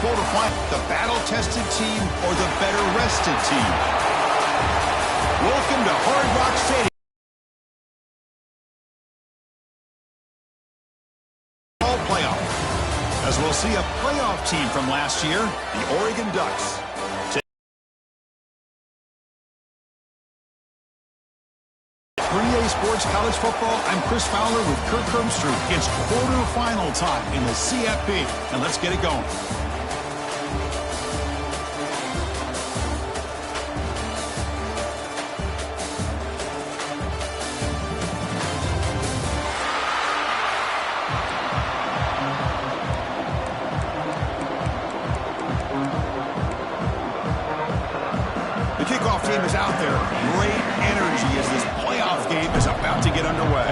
quarterfinal. The battle-tested team or the better-rested team? Welcome to Hard Rock Stadium. Playoff. As we'll see a playoff team from last year, the Oregon Ducks. 3A Sports College Football, I'm Chris Fowler with Kirk Herbstreit. It's quarterfinal time in the CFB, and let's get it going. The kickoff team is out there. Great energy as this playoff game is about to get underway.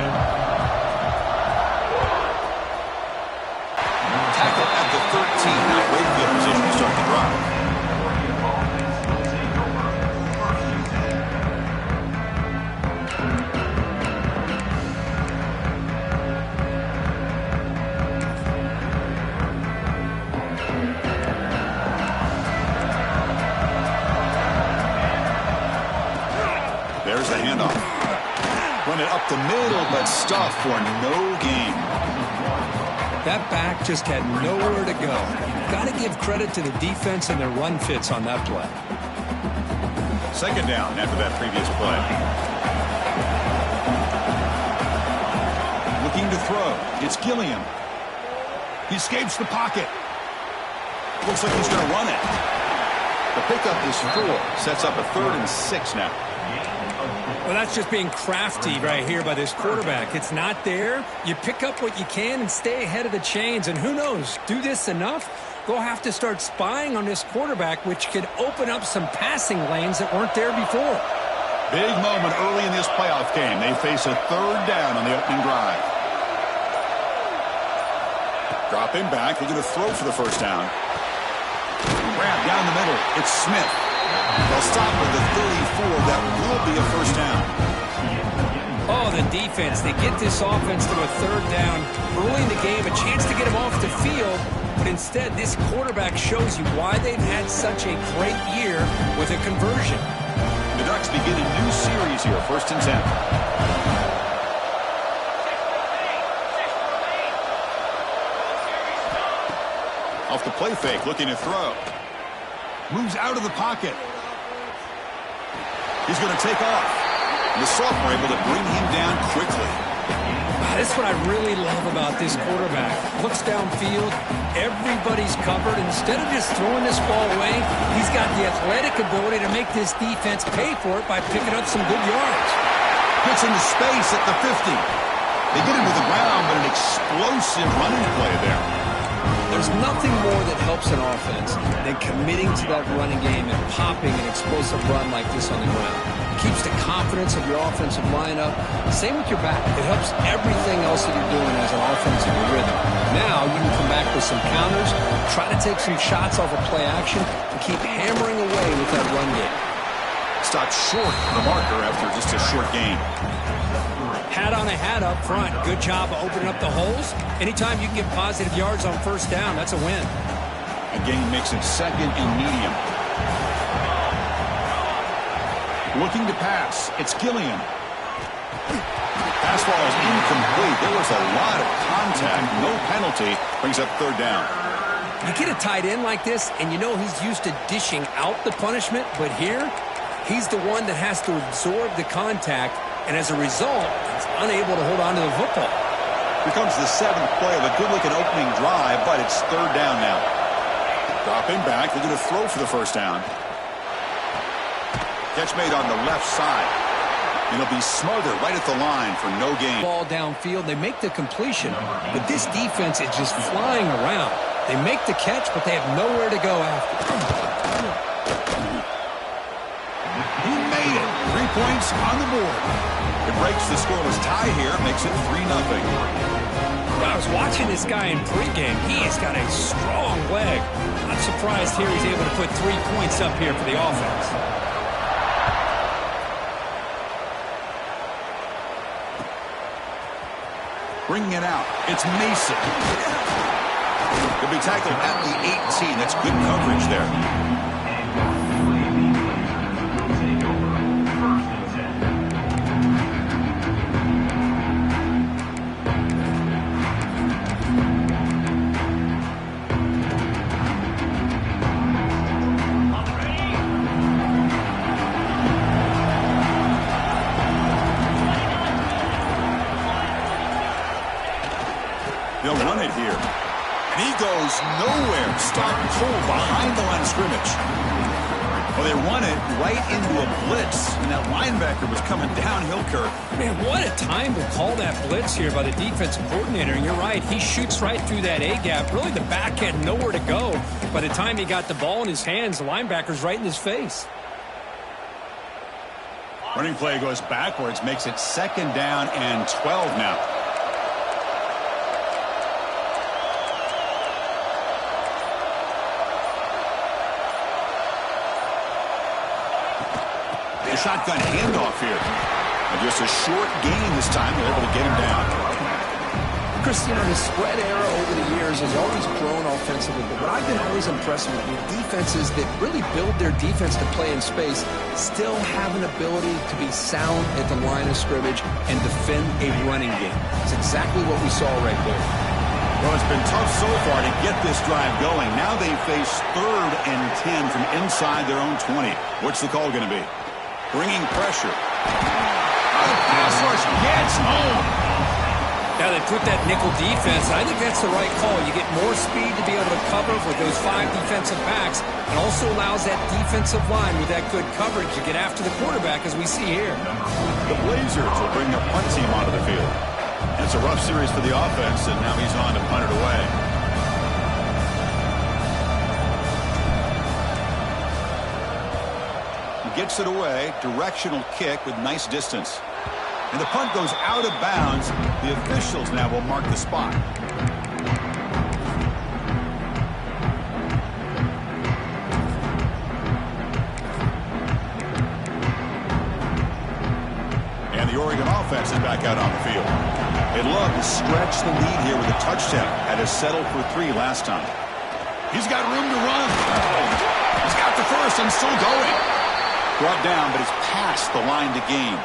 Tackle at the 13. Now, great field position to start the drive. There's the handoff. Run it up the middle, but stuffed for no gain. That back just had nowhere to go. Got to give credit to the defense and their run fits on that play. Second down after that previous play. Looking to throw. It's Gilliam. He escapes the pocket. Looks like he's going to run it. The pickup is 4. Sets up a 3rd and 6 now. Well, that's just being crafty right here by this quarterback. It's not there. You pick up what you can and stay ahead of the chains. And who knows, do this enough, they'll have to start spying on this quarterback, which could open up some passing lanes that weren't there before. Big moment early in this playoff game. They face a 3rd down on the opening drive. Dropping back, they're going to throw for the first down. Grab down the middle. It's Smith. They'll stop with the 34. That will be a first down. Oh, the defense. They get this offense to a 3rd down early in the game, a chance to get him off the field. But instead, this quarterback shows you why they've had such a great year with a conversion. The Ducks begin a new series here, 1st and 10. Off the play fake, looking to throw. Moves out of the pocket. He's going to take off. The sophomore able to bring him down quickly. That's what I really love about this quarterback. Looks downfield. Everybody's covered. Instead of just throwing this ball away, he's got the athletic ability to make this defense pay for it by picking up some good yards. Gets into space at the 50. They get him to the ground, but an explosive running play there. There's nothing more that helps an offense than committing to that running game and popping an explosive run like this on the ground. It keeps the confidence of your offensive lineup. Same with your back. It helps everything else that you're doing as an offensive rhythm. Now you can come back with some counters, try to take some shots off of play action, and keep hammering away with that run game. Stopped short of the marker after just a short gain. Hat on a hat up front. Good job of opening up the holes. Anytime you can get positive yards on 1st down, that's a win. A gain makes it 2nd and medium. Looking to pass. It's Gilliam. Pass ball is incomplete. There was a lot of contact. No penalty. Brings up 3rd down. You get a tight end like this, and you know he's used to dishing out the punishment, but here, he's the one that has to absorb the contact, and as a result, he's unable to hold on to the football. Here comes the 7th play of a good-looking opening drive, but it's 3rd down now. Dropping back, they're going to throw for the first down. Catch made on the left side. It'll be smothered right at the line for no gain. Ball downfield, they make the completion, but this defense is just flying around. They make the catch, but they have nowhere to go after. He made it. 3 points on the board. It breaks the scoreless tie here, makes it 3-0. I was watching this guy in pregame. He has got a strong leg. I'm surprised here he's able to put 3 points up here for the offense. Bringing it out. It's Mason. He'll be tackled at the 18. That's good coverage there. They'll run it here. And he goes nowhere. Stop pull behind the line of scrimmage. Well, they run it right into a blitz. And that linebacker was coming downhill, Kirk. Man, what a time to call that blitz here by the defensive coordinator. And you're right, he shoots right through that A-gap. Really, the back had nowhere to go. By the time he got the ball in his hands, the linebacker's right in his face. Running play goes backwards, makes it 2nd down and 12 now. A shotgun handoff here. And just a short gain this time. They're able to get him down. Chris, you know, the spread era over the years has always grown offensively, but what I've been always impressed with defenses that really build their defense to play in space still have an ability to be sound at the line of scrimmage and defend a running game. It's exactly what we saw right there. Well, it's been tough so far to get this drive going. Now they face 3rd and 10 from inside their own 20. What's the call going to be? Bringing pressure. The pass rush gets home. Now they put that nickel defense. I think that's the right call. You get more speed to be able to cover with those 5 defensive backs, and also allows that defensive line with that good coverage to get after the quarterback, as we see here. The Blazers will bring their punt team onto the field. It's a rough series for the offense, and now he's on to punt it away. Gets it away, directional kick with nice distance. And the punt goes out of bounds. The officials now will mark the spot. And the Oregon offense is back out on the field. They'd love to stretch the lead here with a touchdown. Had to settle for 3 last time. He's got room to run. He's got the first and still going. Brought down, but it's past the line to gain.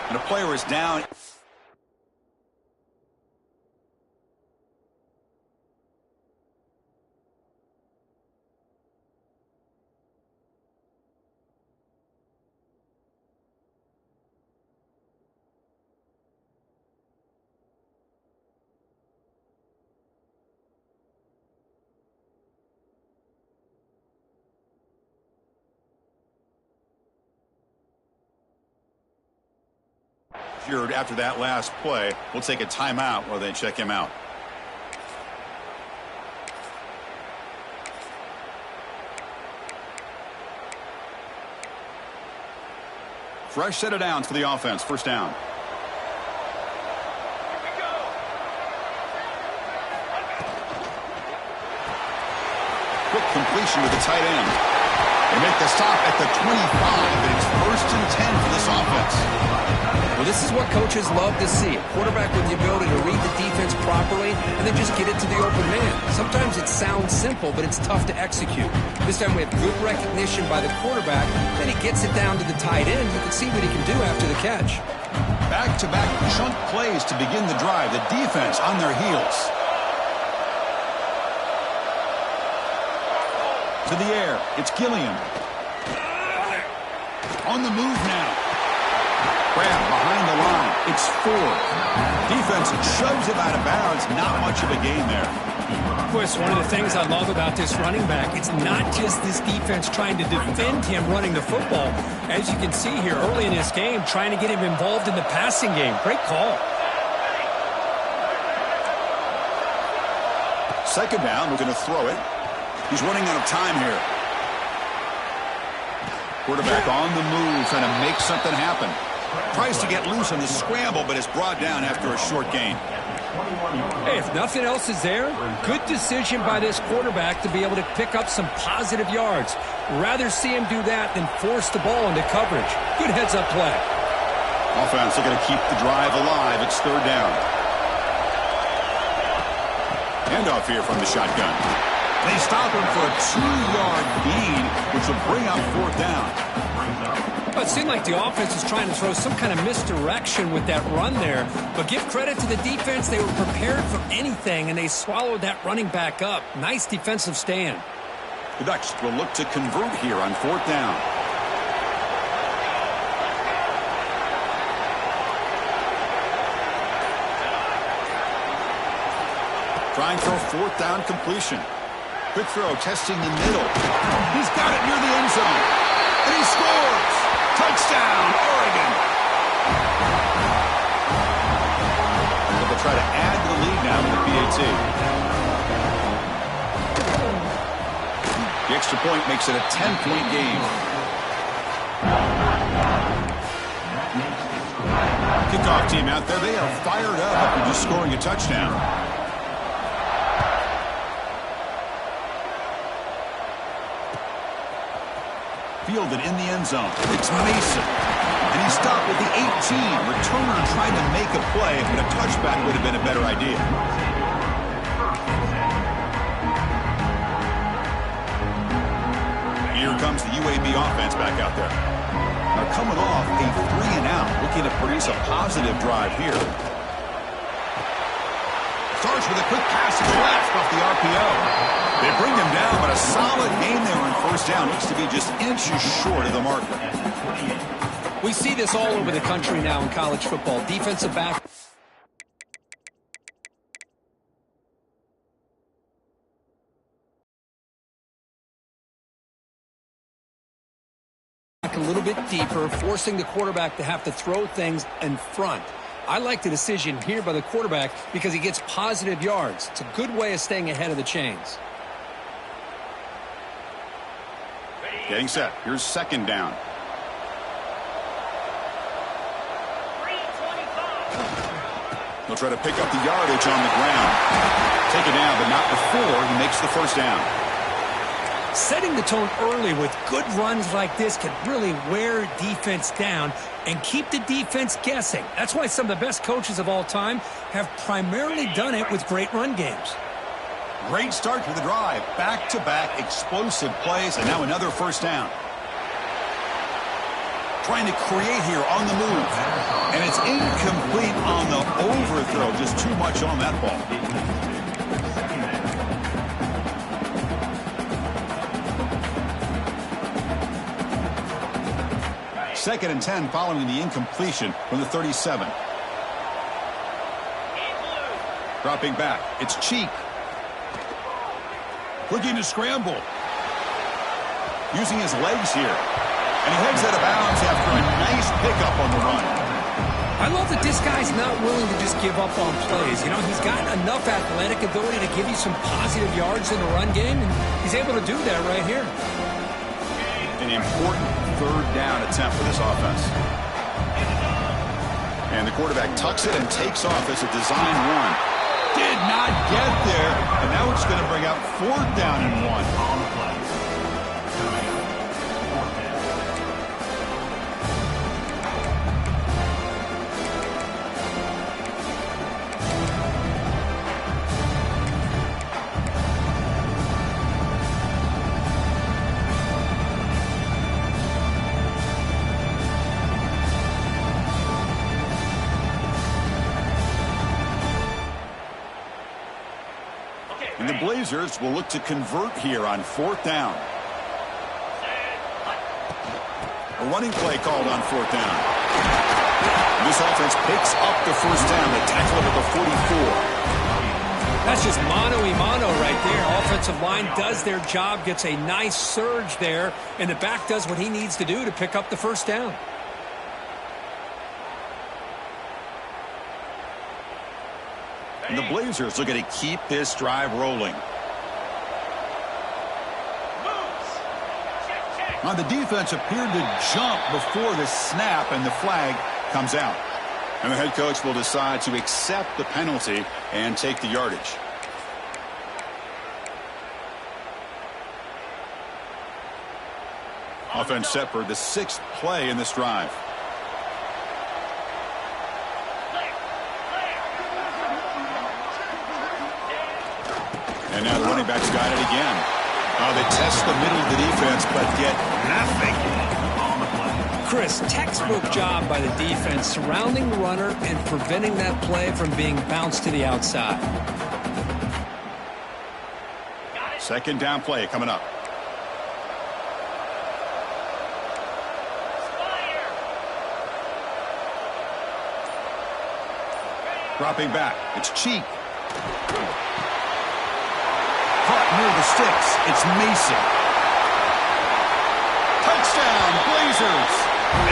And a player is down. After that last play, we'll take a timeout while they check him out. Fresh set of downs for the offense. First down. Quick completion with the tight end. They make the stop at the 25, but it's 1st and 10 for this offense. Well, this is what coaches love to see. A quarterback with the ability to read the defense properly and then just get it to the open man. Sometimes it sounds simple, but it's tough to execute. This time we have good recognition by the quarterback. Then he gets it down to the tight end. You can see what he can do after the catch. Back-to-back chunk plays to begin the drive. The defense on their heels. To the air. It's Gilliam. On the move now. Grab behind the line. It's 4. Defense shoves him out of bounds. Not much of a gain there. Of course, one of the things I love about this running back, it's not just this defense trying to defend him running the football. As you can see here early in this game, trying to get him involved in the passing game. Great call. 2nd down. We're going to throw it. He's running out of time here. Quarterback on the move, trying to make something happen. Tries to get loose on the scramble, but is brought down after a short gain. Hey, if nothing else is there, good decision by this quarterback to be able to pick up some positive yards. Rather see him do that than force the ball into coverage. Good heads-up play. Offense looking to keep the drive alive. It's 3rd down. Handoff here from the shotgun. They stop him for a 2-yard gain, which will bring up 4th down. Well, it seemed like the offense was trying to throw some kind of misdirection with that run there. But give credit to the defense. They were prepared for anything, and they swallowed that running back up. Nice defensive stand. The Ducks will look to convert here on 4th down. Trying for a 4th down completion. Quick throw, testing the middle. He's got it near the end zone. And he scores! Touchdown, Oregon! They'll try to add to the lead now with the PAT. The extra point makes it a 10-point game. Kickoff team out there, they are fired up after just scoring a touchdown. Fielded in the end zone. It's Mason. And he stopped with the 18. Returner trying to make a play, but a touchback would have been a better idea. Here comes the UAB offense back out there. Now coming off a 3-and-out, looking to produce a positive drive here. Starts with a quick pass to the left off the RPO. They bring him down, but a solid game there on 1st down. Looks to be just inches short of the marker. We see this all over the country now in college football. Defensive back. A little bit deeper, forcing the quarterback to have to throw things in front. I like the decision here by the quarterback because he gets positive yards. It's a good way of staying ahead of the chains. Getting set. Here's 2nd down. They'll try to pick up the yardage on the ground. Take it down, but not before he makes the 1st down. Setting the tone early with good runs like this can really wear defense down and keep the defense guessing. That's why some of the best coaches of all time have primarily done it with great run games. Great start to the drive. Back-to-back explosive plays, and now another 1st down. Trying to create here on the move. And it's incomplete on the overthrow. Just too much on that ball. 2nd and 10 following the incompletion from the 37. Dropping back. It's Cheek. Looking to scramble. Using his legs here. And he heads out of bounds after a nice pickup on the run. I love that this guy's not willing to just give up on plays. You know, he's got enough athletic ability to give you some positive yards in the run game, and he's able to do that right here. An important 3rd down attempt for this offense. And the quarterback tucks it and takes off as a design run. Did not get there, and now it's going to bring up 4th down and 1. On the play. And the Blazers will look to convert here on 4th down. A running play called on 4th down. And this offense picks up the 1st down. They tackle it at the 44. That's just mano-a-mano right there. Offensive line does their job, gets a nice surge there, and the back does what he needs to do to pick up the 1st down. And the Blazers looking to keep this drive rolling. On the defense appeared to jump before the snap, and the flag comes out. And the head coach will decide to accept the penalty and take the yardage. Offense set for the 6th play in this drive. And now the running back's got it again. Oh, they test the middle of the defense, but get nothing. Chris, textbook job by the defense surrounding the runner and preventing that play from being bounced to the outside. Second down play coming up. Dropping back. It's Cheek. Caught near the sticks. It's Mason. Touchdown, Blazers,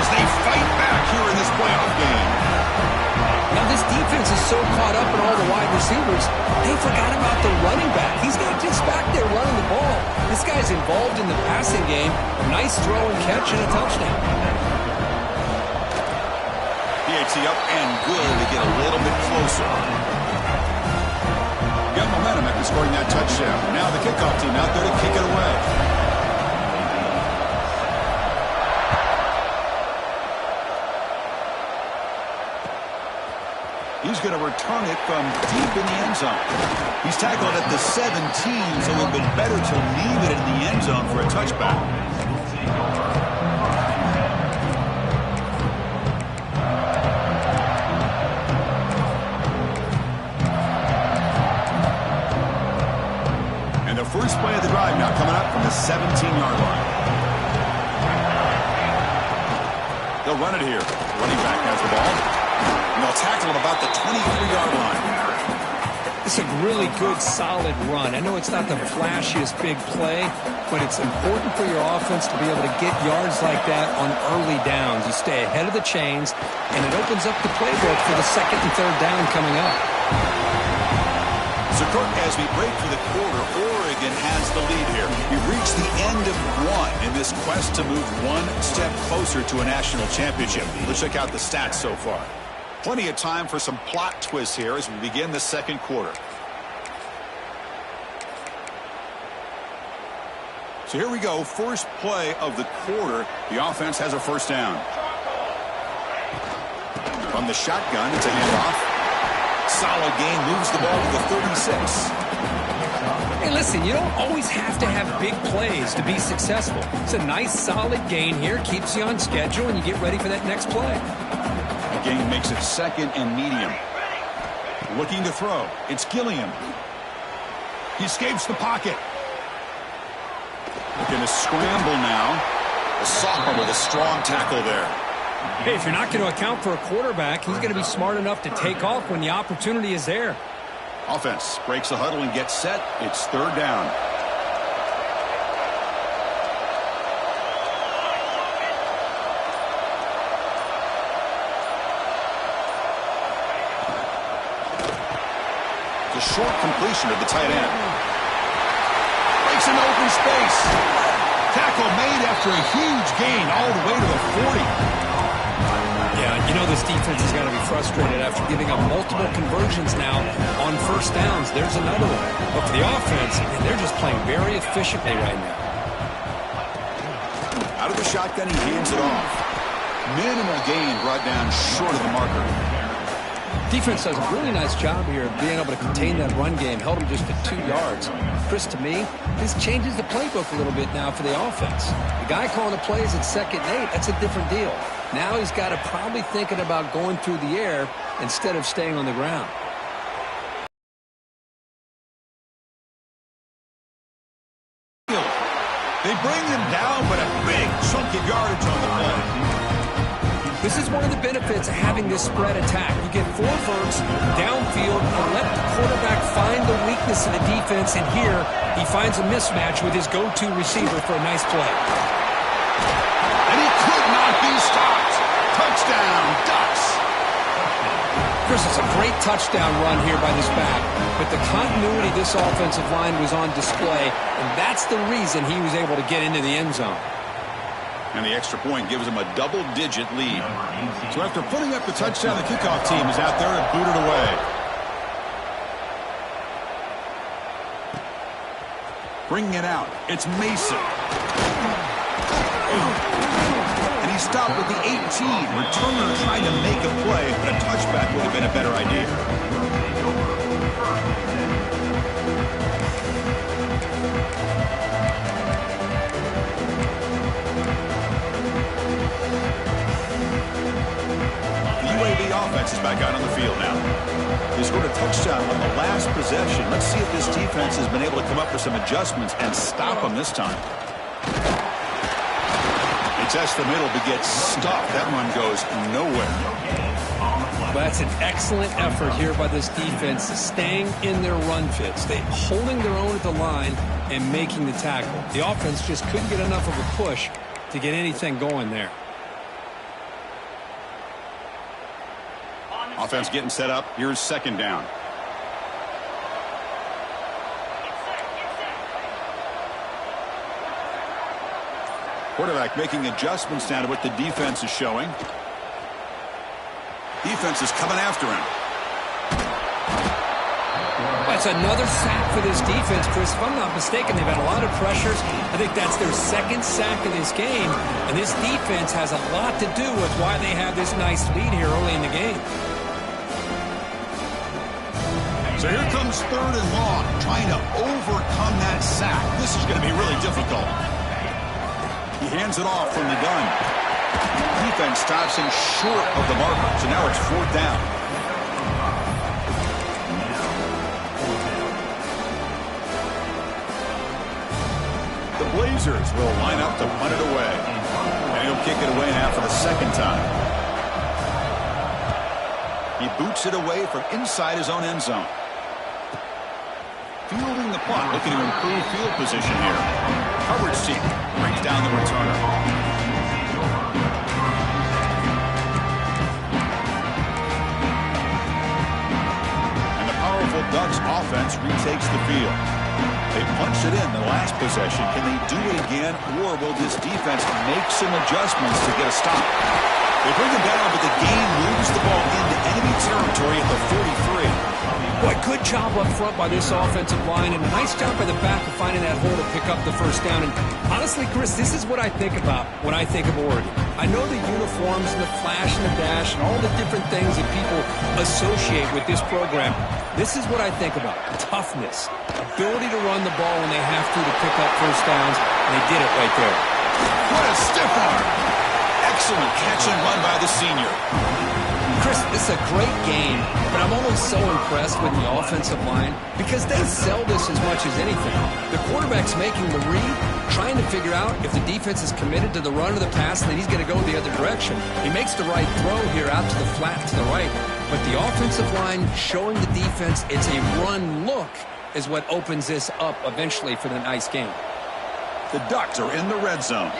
as they fight back here in this playoff game. Now this defense is so caught up in all the wide receivers, they forgot about the running back. He's not just back there running the ball. This guy's involved in the passing game. Nice throw and catch and a touchdown. PHC up and good to get a little bit closer. Got momentum after scoring that touchdown. Now the kickoff team out there to kick it away. He's going to return it from deep in the end zone. He's tackled at the 17, so it would have been better to leave it in the end zone for a touchback. And the first play of the drive now coming up from the 17-yard line. They'll run it here. Running back has the ball. And they'll tackle him about the 23-yard line. It's a really good, solid run. I know it's not the flashiest big play, but it's important for your offense to be able to get yards like that on early downs. You stay ahead of the chains, and it opens up the playbook for the second and third down coming up. So, Kirk, as we break for the quarter, Oregon has the lead here. We've reached the end of one in this quest to move one step closer to a national championship. Let's check out the stats so far. Plenty of time for some plot twists here as we begin the second quarter. So here we go. First play of the quarter. The offense has a first down. From the shotgun, it's a handoff. Solid gain, moves the ball to the 36. Hey, listen, you don't always have to have big plays to be successful. It's a nice, solid gain here. Keeps you on schedule, and you get ready for that next play. The gain makes it second and medium. Looking to throw. It's Gilliam. He escapes the pocket. Looking to scramble now. The sophomore with a strong tackle there. Hey, if you're not going to account for a quarterback, he's going to be smart enough to take off when the opportunity is there. Offense breaks the huddle and gets set. It's third down. It's a short completion of the tight end. Breaks into open space. Tackle made after a huge gain all the way to the 40. Yeah, you know this defense is going to be frustrated after giving up multiple conversions now on first downs. There's another one. But for the offense, they're just playing very efficiently right now. Out of the shotgun, he hands it off. Minimal gain brought down short of the marker. Defense does a really nice job here of being able to contain that run game. Held him just at 2 yards. Chris, to me, this changes the playbook a little bit now for the offense. The guy calling the plays at 2nd and 8, that's a different deal. Now he's got to probably thinking about going through the air instead of staying on the ground. They bring him down, but a big chunk of yardage on the play. This is one of the benefits of having this spread attack. You get 4 verts downfield and let the quarterback find the weakness of the defense, and here he finds a mismatch with his go-to receiver for a nice play. And he could not be stopped. Touchdown, Ducks. Chris, it's a great touchdown run here by this back, but the continuity of this offensive line was on display, and that's the reason he was able to get into the end zone. And the extra point gives him a double-digit lead. So after putting up the touchdown, the kickoff team is out there to boot it away. Bringing it out, it's Mason. And he stopped with the 18. Returner trying to make a play, but a touchback would have been a better idea. back out on the field now. They scored a touchdown on the last possession. Let's see if this defense has been able to come up with some adjustments and stop them this time. He tests the middle but gets stuffed. That one goes nowhere. Well, that's an excellent effort here by this defense, staying in their run fits. They holding their own at the line and making the tackle. The offense just couldn't get enough of a push to get anything going there. Offense getting set up. Here's second down. Quarterback making adjustments now to what the defense is showing. Defense is coming after him. That's another sack for this defense, Chris. If I'm not mistaken, they've had a lot of pressures. I think that's their second sack of this game. And this defense has a lot to do with why they have this nice lead here early in the game. So here comes third and long, trying to overcome that sack. This is going to be really difficult. He hands it off from the gun. Defense stops him short of the marker, so now it's fourth down. The Blazers will line up to punt it away. And he'll kick it away now for the second time. He boots it away from inside his own end zone. Fielding the punt, looking to improve field position here. Coverage team brings down the returner. And the powerful Ducks offense retakes the field. They punched it in the last possession. Can they do it again, or will this defense make some adjustments to get a stop? They bring him down, but the game moves the ball into enemy territory at the 43. Boy, good job up front by this offensive line, and a nice job by the back of finding that hole to pick up the first down. And honestly, Chris, this is what I think about when I think of Oregon. I know the uniforms and the flash and the dash and all the different things that people associate with this program. This is what I think about. Toughness, ability to run the ball when they have to pick up first downs, and they did it right there. What a stiff arm. Excellent catch and run by the senior. Chris, this is a great game, but I'm always so impressed with the offensive line because they sell this as much as anything. The quarterback's making the read, trying to figure out if the defense is committed to the run or the pass, and then he's going to go the other direction. He makes the right throw here out to the flat to the right, but the offensive line showing the defense it's a run look is what opens this up eventually for the nice game. The Ducks are in the red zone.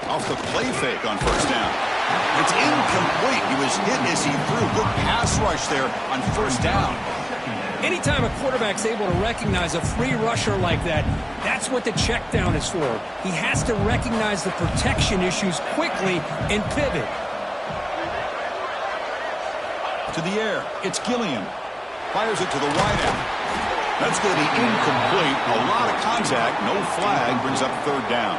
Off the play fake on first down. It's incomplete. He was hit as he threw. Good pass rush there on first down. Anytime a quarterback's able to recognize a free rusher like that, that's what the check down is for. He has to recognize the protection issues quickly and pivot. To the air. It's Gilliam. Fires it to the wideout. That's going to be incomplete. A lot of contact. No flag. Brings up third down.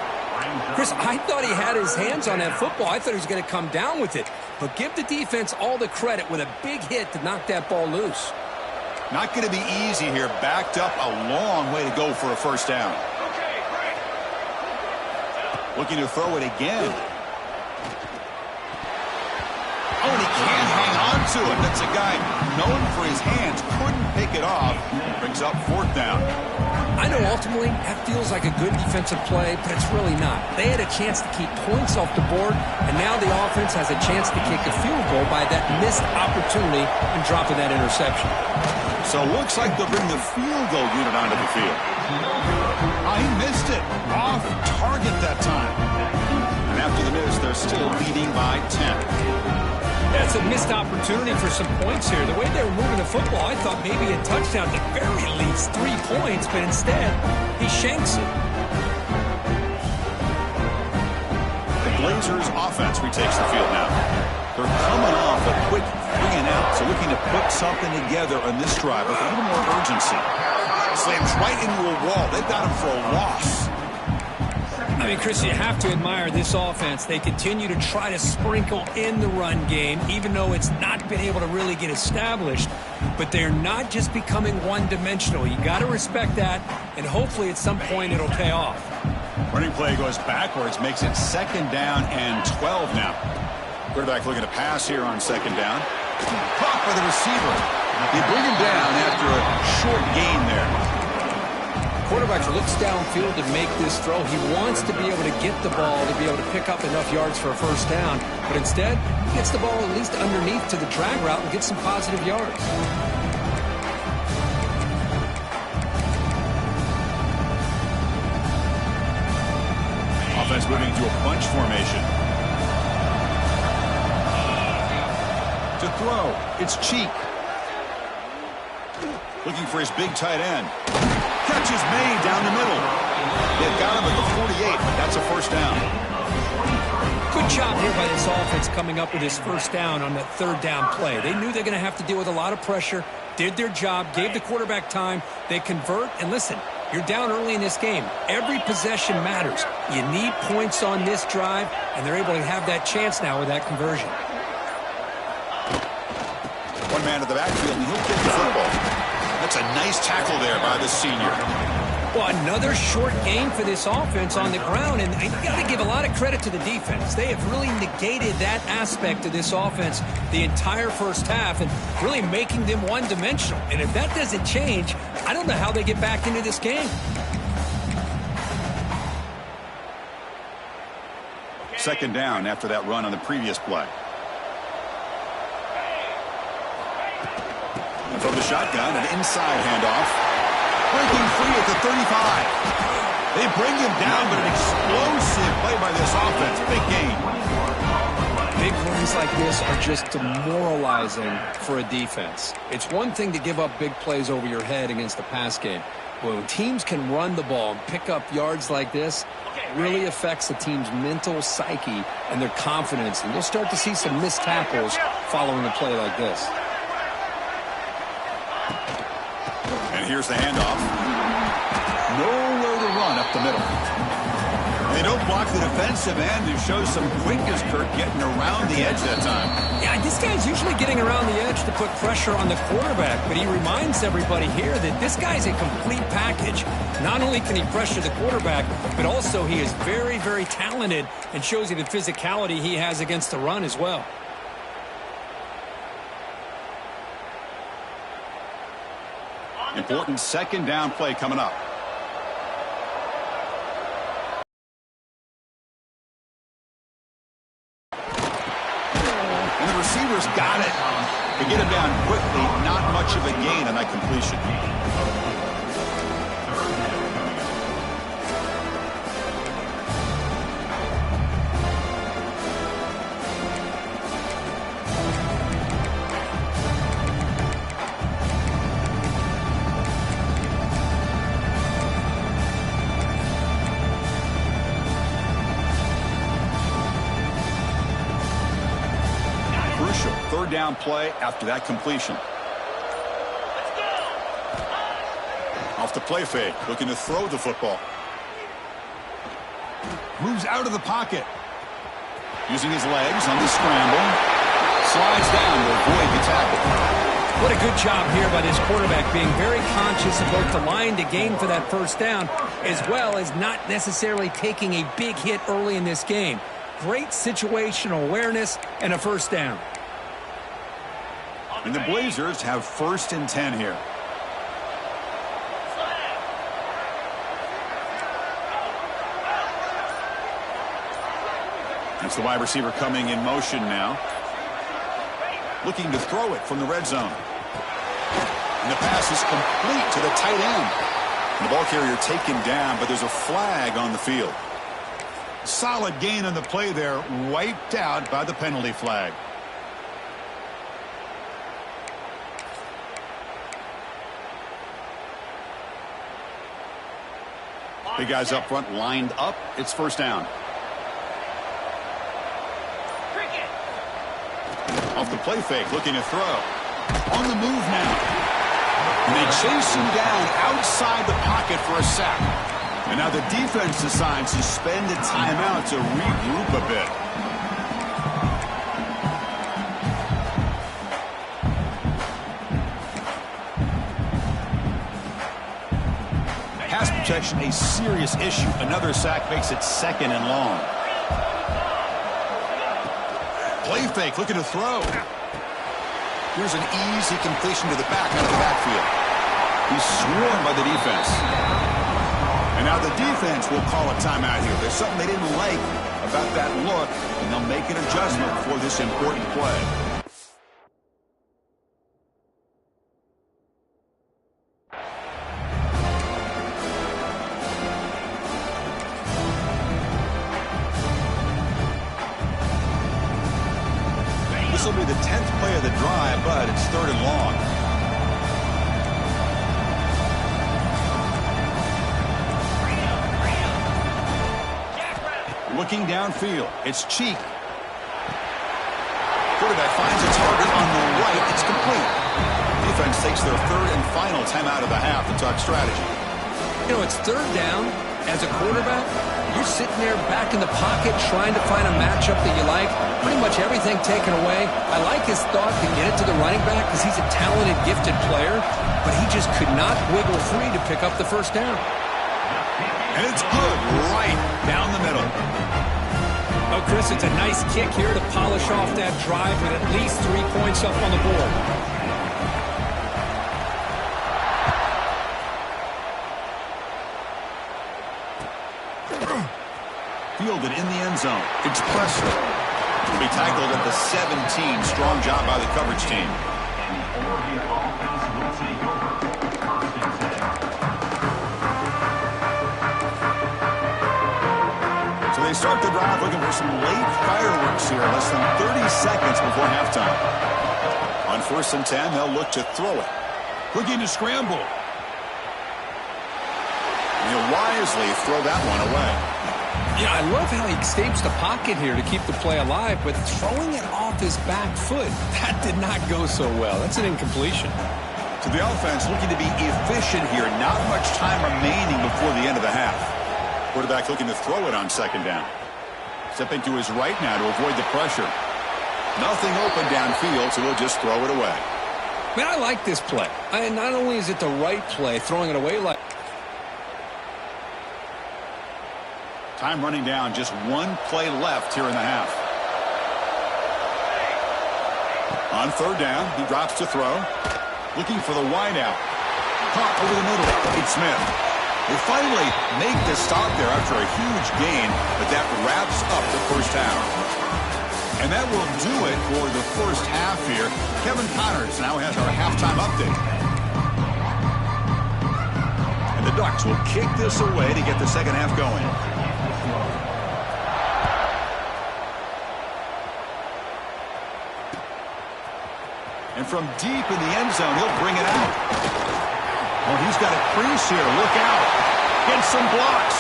Chris, I thought he had his hands on that football. I thought he was going to come down with it. But give the defense all the credit with a big hit to knock that ball loose. Not going to be easy here. Backed up a long way to go for a first down. Looking to throw it again. Oh, and he can't hang on to it. That's a guy known for his hands. Couldn't pick it off. Brings up fourth down. I know ultimately that feels like a good defensive play, but it's really not. They had a chance to keep points off the board, and now the offense has a chance to kick a field goal by that missed opportunity and dropping that interception. So it looks like they'll bring the field goal unit onto the field. He missed it. Off target that time. And after the miss, they're still leading by 10. That's a missed opportunity for some points here. The way they were moving the football, I thought maybe a touchdown, at the very least 3 points, but instead, he shanks it. The Blazers offense retakes the field now. They're coming off a quick 3 and out, so looking to put something together on this drive with a little more urgency. Slams right into a wall. They've got him for a loss. I mean, Chris, you have to admire this offense. They continue to try to sprinkle in the run game, even though it's not been able to really get established. But they're not just becoming one-dimensional. You got to respect that, and hopefully at some point it'll pay off. Running play goes backwards, makes it 2nd down and 12 now. Quarterback looking to pass here on 2nd down. Caught by the receiver. They bring him down after a short gain there. Quarterback looks downfield to make this throw. He wants to be able to get the ball to be able to pick up enough yards for a 1st down. But instead, he gets the ball at least underneath to the drag route and gets some positive yards. Offense moving to a bunch formation. To throw, it's Cheek. Looking for his big tight end. Catch is made down the middle. They've got him at the 48, but that's a 1st down. Good job here by this offense coming up with his 1st down on that 3rd down play. They knew they're going to have to deal with a lot of pressure, did their job, gave the quarterback time. They convert, and listen, you're down early in this game. Every possession matters. You need points on this drive, and they're able to have that chance now with that conversion. One man at the backfield, and he'll get the football. That's a nice tackle there by the senior. Well, another short game for this offense on the ground, and you got to give a lot of credit to the defense. They have really negated that aspect of this offense the entire 1st half and really making them one-dimensional. And if that doesn't change, I don't know how they get back into this game. 2nd down after that run on the previous play. And from the shotgun, an inside handoff. Breaking free at the 35. They bring him down, but an explosive play by this offense. Big gain. Big runs like this are just demoralizing for a defense. It's one thing to give up big plays over your head against the pass game. But when teams can run the ball and pick up yards like this, it really affects the team's mental psyche and their confidence. And you'll start to see some missed tackles following a play like this. And here's the handoff. Nowhere to run up the middle. They don't block the defensive end, who shows some quickness, Kurt, getting around the edge that time. Yeah, this guy's usually getting around the edge to put pressure on the quarterback, but he reminds everybody here that this guy's a complete package. Not only can he pressure the quarterback, but also he is very, very talented and shows you the physicality he has against the run as well. Important 2nd down play coming up. And the receivers got it. To get him down quickly, not much of a gain on that completion. Crucial 3rd down play after that completion. Off the play fake, looking to throw the football. Moves out of the pocket. Using his legs on the scramble. Slides down to avoid the tackle. What a good job here by this quarterback, being very conscious of both the line to gain for that 1st down, as well as not necessarily taking a big hit early in this game. Great situational awareness and a 1st down. And the Blazers have 1st and 10 here. It's the wide receiver coming in motion now. Looking to throw it from the red zone. And the pass is complete to the tight end. And the ball carrier taken down, but there's a flag on the field. Solid gain on the play there, wiped out by the penalty flag. Big guys up front lined up. It's 1st down. Off the play fake, looking to throw. On the move now. And they chase him down outside the pocket for a sack. And now the defense decides to spend a timeout to regroup a bit. pass protection a serious issue. Another sack makes it 2nd and long. Play fake, looking to throw. Here's an easy completion to the back out of the backfield. He's swarmed by the defense. And now the defense will call a timeout here. There's something they didn't like about that look, and they'll make an adjustment for this important play. This will be the 10th play of the drive, but it's 3rd and long. Looking downfield, it's Cheek. Quarterback finds a target on the right. It's complete. Defense takes their 3rd and final timeout of the half to talk strategy. You know, it's 3rd down. As a quarterback, you're sitting there back in the pocket trying to find a matchup that you like. Pretty much everything taken away. I like his thought to get it to the running back because he's a talented, gifted player, but he just could not wiggle free to pick up the 1st down. And it's good right down the middle. Oh, Chris, it's a nice kick here to polish off that drive with at least 3 points up on the board. Fielded in the end zone. It's Presser. Will be tackled at the 17. Strong job by the coverage team. So they start the drive looking for some late fireworks here. Less than 30 seconds before halftime. On 1st and 10, they'll look to throw it. Looking to scramble. And he'll wisely throw that one away. Yeah, I love how he escapes the pocket here to keep the play alive, but throwing it off his back foot, that did not go so well. That's an incompletion. So the offense looking to be efficient here. Not much time remaining before the end of the half. Quarterback looking to throw it on 2nd down. Stepping to his right now to avoid the pressure. Nothing open downfield, so he'll just throw it away. Man, I like this play. Not only is it the right play, throwing it away like... Time running down, just 1 play left here in the half. On 3rd down, he drops to throw. Looking for the wideout. Caught over the middle. It's Smith. They finally make the stop there after a huge gain, but that wraps up the 1st half. And that will do it for the 1st half here. Kevin Connors now has our halftime update. And the Ducks will kick this away to get the 2nd half going. And from deep in the end zone, he'll bring it out. Oh, he's got a crease here. Look out. Gets some blocks.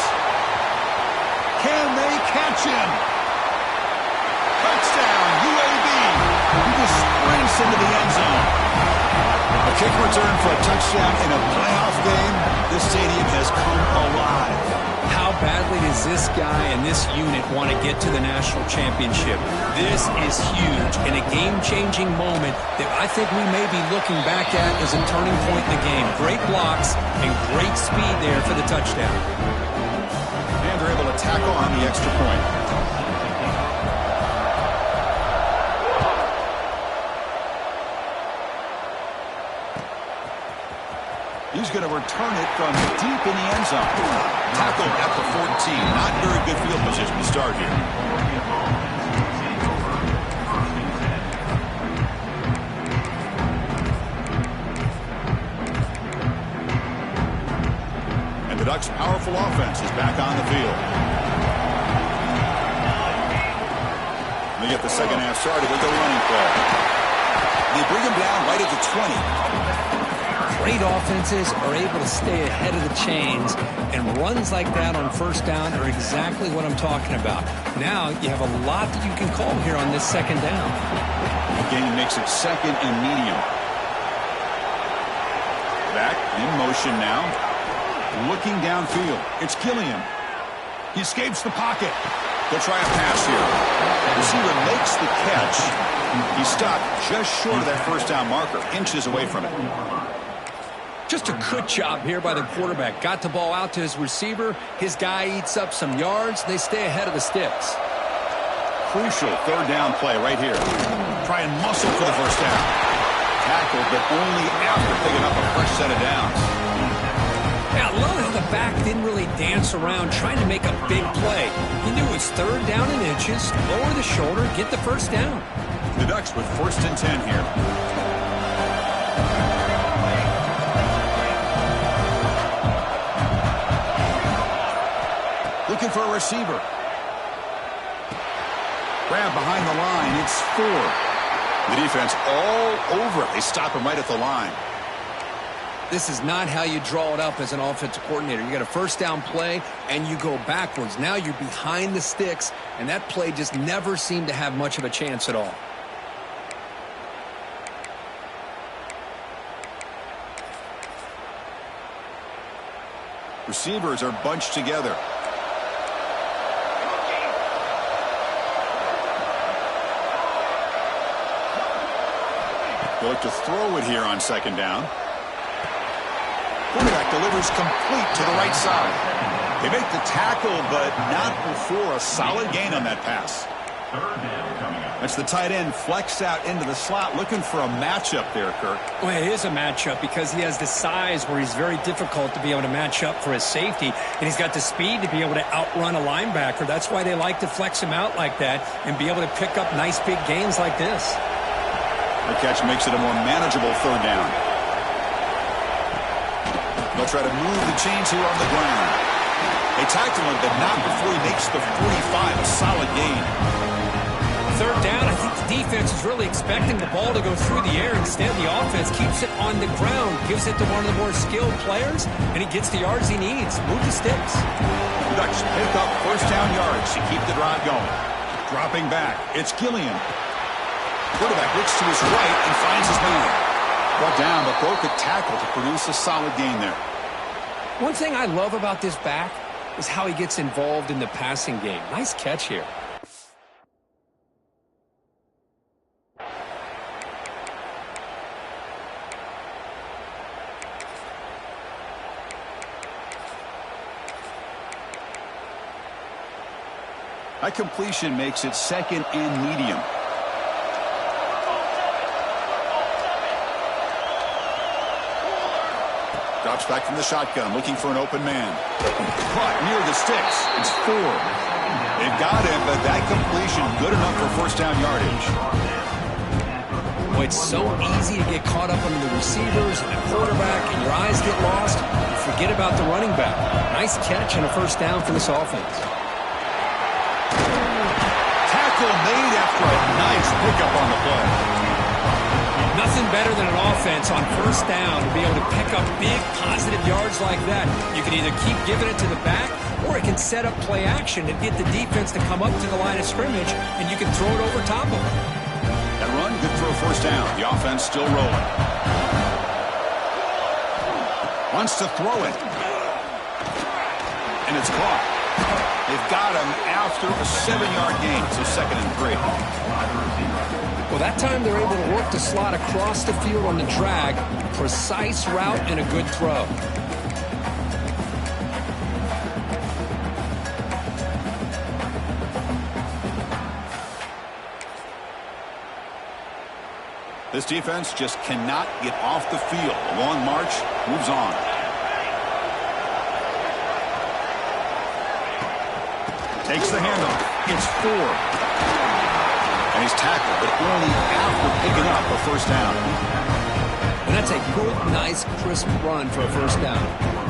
Can they catch him? Touchdown, UAB. He just sprints into the end zone. A kick return for a touchdown in a playoff game. This stadium has come alive. How badly does this guy and this unit want to get to the national championship? This is huge and a game-changing moment that I think we may be looking back at as a turning point in the game. Great blocks and great speed there for the touchdown. And they're able to tackle on the extra point. He's going to return it from deep in the end zone. Tackled at the 14. Not very good field position to start here. And the Ducks' powerful offense is back on the field. They get the 2nd half started with a running play. They bring him down right at the 20. Great offenses are able to stay ahead of the chains, and runs like that on 1st down are exactly what I'm talking about. Now you have a lot that you can call here on this 2nd down. Again, makes it 2nd and medium. Back in motion now. Looking downfield. It's Gilliam. He escapes the pocket. They'll try a pass here. Receiver makes the catch. He stopped just short of that 1st down marker, inches away from it. Just a good job here by the quarterback. Got the ball out to his receiver. His guy eats up some yards. They stay ahead of the sticks. Crucial third down play right here. Try and muscle for the first down. Tackled, but only after picking up a fresh set of downs. Yeah, I love how the back didn't really dance around trying to make a big play. He knew it was third down and inches. Lower the shoulder, get the first down. The Ducks with 1st and 10 here. Looking for a receiver. Grab behind the line. It's 4. The defense all over it. They stop him right at the line. This is not how you draw it up as an offensive coordinator. You got a first down play, and you go backwards. Now you're behind the sticks, and that play just never seemed to have much of a chance at all. Receivers are bunched together. They look to throw it here on 2nd down. Quarterback delivers complete to the right side. They make the tackle, but not before a solid gain on that pass. That's the tight end flexed out into the slot, looking for a matchup there, Kirk. Well, it is a matchup because he has the size where he's very difficult to be able to match up for his safety, and he's got the speed to be able to outrun a linebacker. That's why they like to flex him out like that and be able to pick up nice big gains like this. The catch makes it a more manageable 3rd down. They'll try to move the chains here on the ground. They tackle him, but not before he makes the 45. A solid gain. 3rd down, I think the defense is really expecting the ball to go through the air. Instead, the offense keeps it on the ground, gives it to one of the more skilled players, and he gets the yards he needs. Move the sticks. The Ducks pick up 1st down yards to keep the drive going. Dropping back, it's Gilliam. Quarterback looks to his right and finds his man. Brought down, but broke a tackle to produce a solid gain there. One thing I love about this back is how he gets involved in the passing game. Nice catch here. That completion makes it 2nd and medium. Drops back from the shotgun, looking for an open man. Caught near the sticks. It's 4. They've got him, but that completion good enough for 1st down yardage. Boy, it's so easy to get caught up under the receivers and the quarterback, and your eyes get lost. Forget about the running back. Nice catch and a 1st down for this offense. Tackle made after a nice pickup on the play. Nothing better than an offense on 1st down to be able to pick up big positive yards like that. You can either keep giving it to the back, or it can set up play action and get the defense to come up to the line of scrimmage, and you can throw it over top of them. That run, good for a 1st down. The offense still rolling. Wants to throw it. And it's caught. They've got him after a 7-yard gain, so 2nd and 3. Well, that time they're able to work the slot across the field on the drag. Precise route and a good throw. This defense just cannot get off the field. A long march moves on. Takes the handoff. It's 4. And he's tackled, but only after picking up a 1st down. And that's a good, nice, crisp run for a 1st down.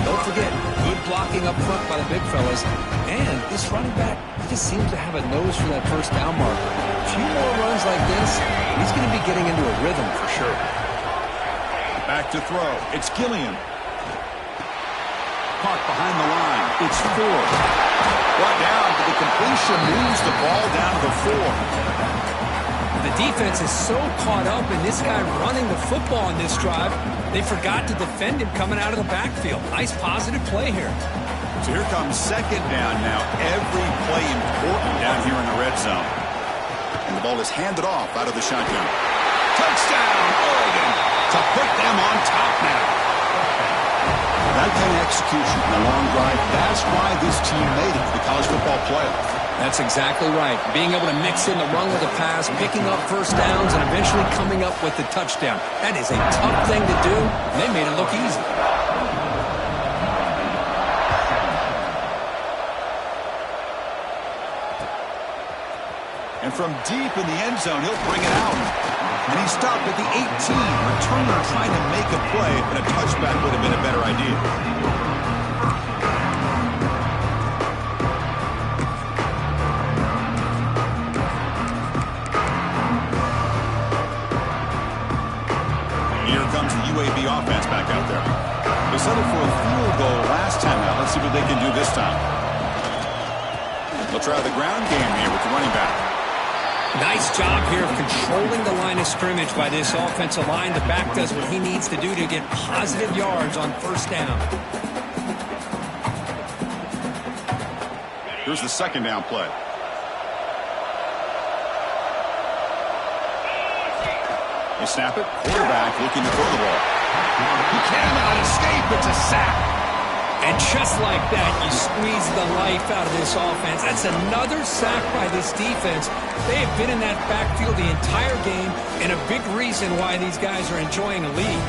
Don't forget, good blocking up front by the big fellas. And this running back, he just seems to have a nose for that 1st down marker. A few more runs like this, he's going to be getting into a rhythm for sure. Back to throw. It's Gilliam. Caught behind the line. It's 4. Brought down, but the completion moves the ball down to the 4. The defense is so caught up in this guy running the football in this drive, they forgot to defend him coming out of the backfield. Nice positive play here. So here comes 2nd down now. Every play important down here in the red zone. And the ball is handed off out of the shotgun. Touchdown, Oregon, to put them on top now. right-hand execution and a long drive. That's why this team made it to the college football playoff. That's exactly right. Being able to mix in the run with the pass, picking up first downs, and eventually coming up with the touchdown. That is a tough thing to do, and they made it look easy. And from deep in the end zone, he'll bring it out. And he stopped at the 18. Returner trying to make a play, and a touchback would have been a better idea. Here comes the UAB offense back out there. They settled for a field goal last time out. Let's see what they can do this time. They'll try the ground game here with the running back. Nice job here of controlling the line of scrimmage by this offensive line. The back does what he needs to do to get positive yards on first down. Here's the second down play. They snap it. Quarterback looking to throw the ball. He cannot escape. It's a sack. And just like that, you squeeze the life out of this offense. That's another sack by this defense. They have been in that backfield the entire game, and a big reason why these guys are enjoying a lead.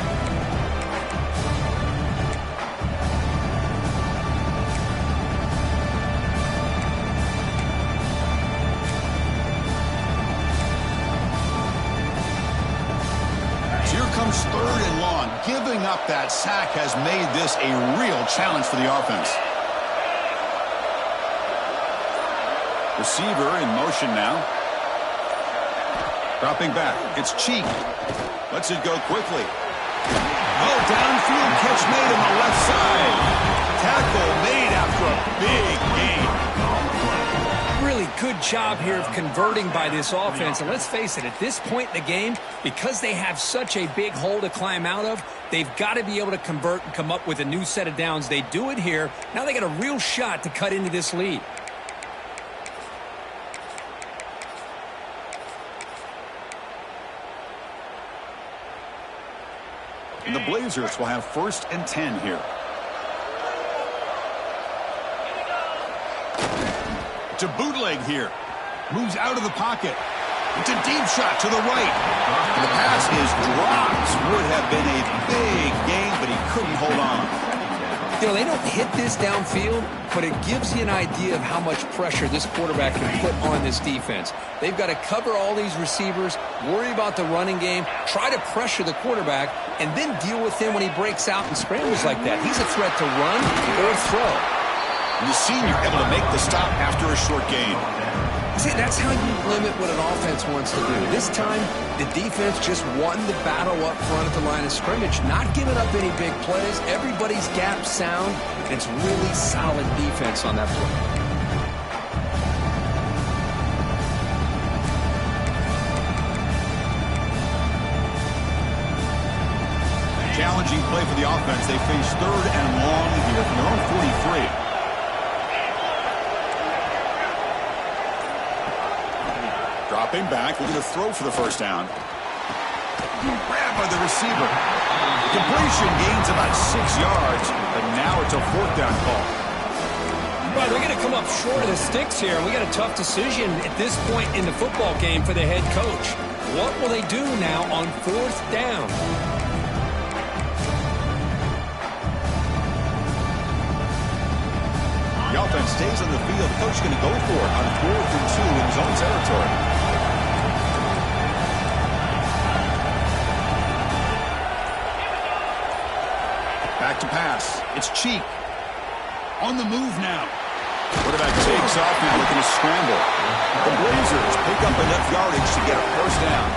Third and long. Giving up that sack has made this a real challenge for the offense. Receiver in motion now. Dropping back. It's Cheek. Lets it go quickly. Oh, downfield catch made on the left side. Tackle made after a big gain. Really good job here of converting by this offense. And let's face it, at this point in the game, because they have such a big hole to climb out of, they've got to be able to convert and come up with a new set of downs. They do it here. Now they got a real shot to cut into this lead. And the Blazers will have 1st and 10 here. To bootleg here. Moves out of the pocket. It's a deep shot to the right. And the pass is dropped. Would have been a big gain, but he couldn't hold on. You know, they don't hit this downfield, but it gives you an idea of how much pressure this quarterback can put on this defense. They've got to cover all these receivers, worry about the running game, try to pressure the quarterback, and then deal with him when he breaks out and scrambles like that. He's a threat to run or throw. And the senior able to make the stop after a short gain. See, that's how you limit what an offense wants to do. This time, the defense just won the battle up front at the line of scrimmage, not giving up any big plays. Everybody's gap sound, and it's really solid defense on that play. Challenging play for the offense. They face 3rd and long here from their own 43. Dropping back, looking to throw for the first down. Grabbed by the receiver. Completion gains about 6 yards, but now it's a 4th down call. Well, they're going to come up short of the sticks here, and we got a tough decision at this point in the football game for the head coach. What will they do now on 4th down? The offense stays on the field. The coach is going to go for it on 4th and 2 in his own territory. Back to pass. It's Cheek. On the move now. Quarterback takes off now, looking to scramble. The Blazers pick up enough yardage to get a 1st down.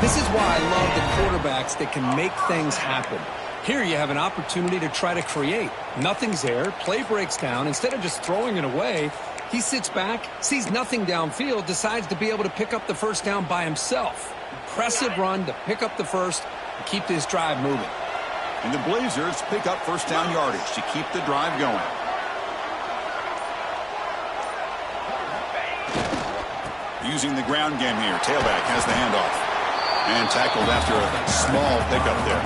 This is why I love the quarterbacks that can make things happen. Here you have an opportunity to try to create. Nothing's there. Play breaks down. Instead of just throwing it away, he sits back, sees nothing downfield, decides to be able to pick up the 1st down by himself. Impressive run to pick up the first and keep this drive moving. And the Blazers pick up 1st down yardage to keep the drive going. Using the ground game here. Tailback has the handoff. And tackled after a small pickup there.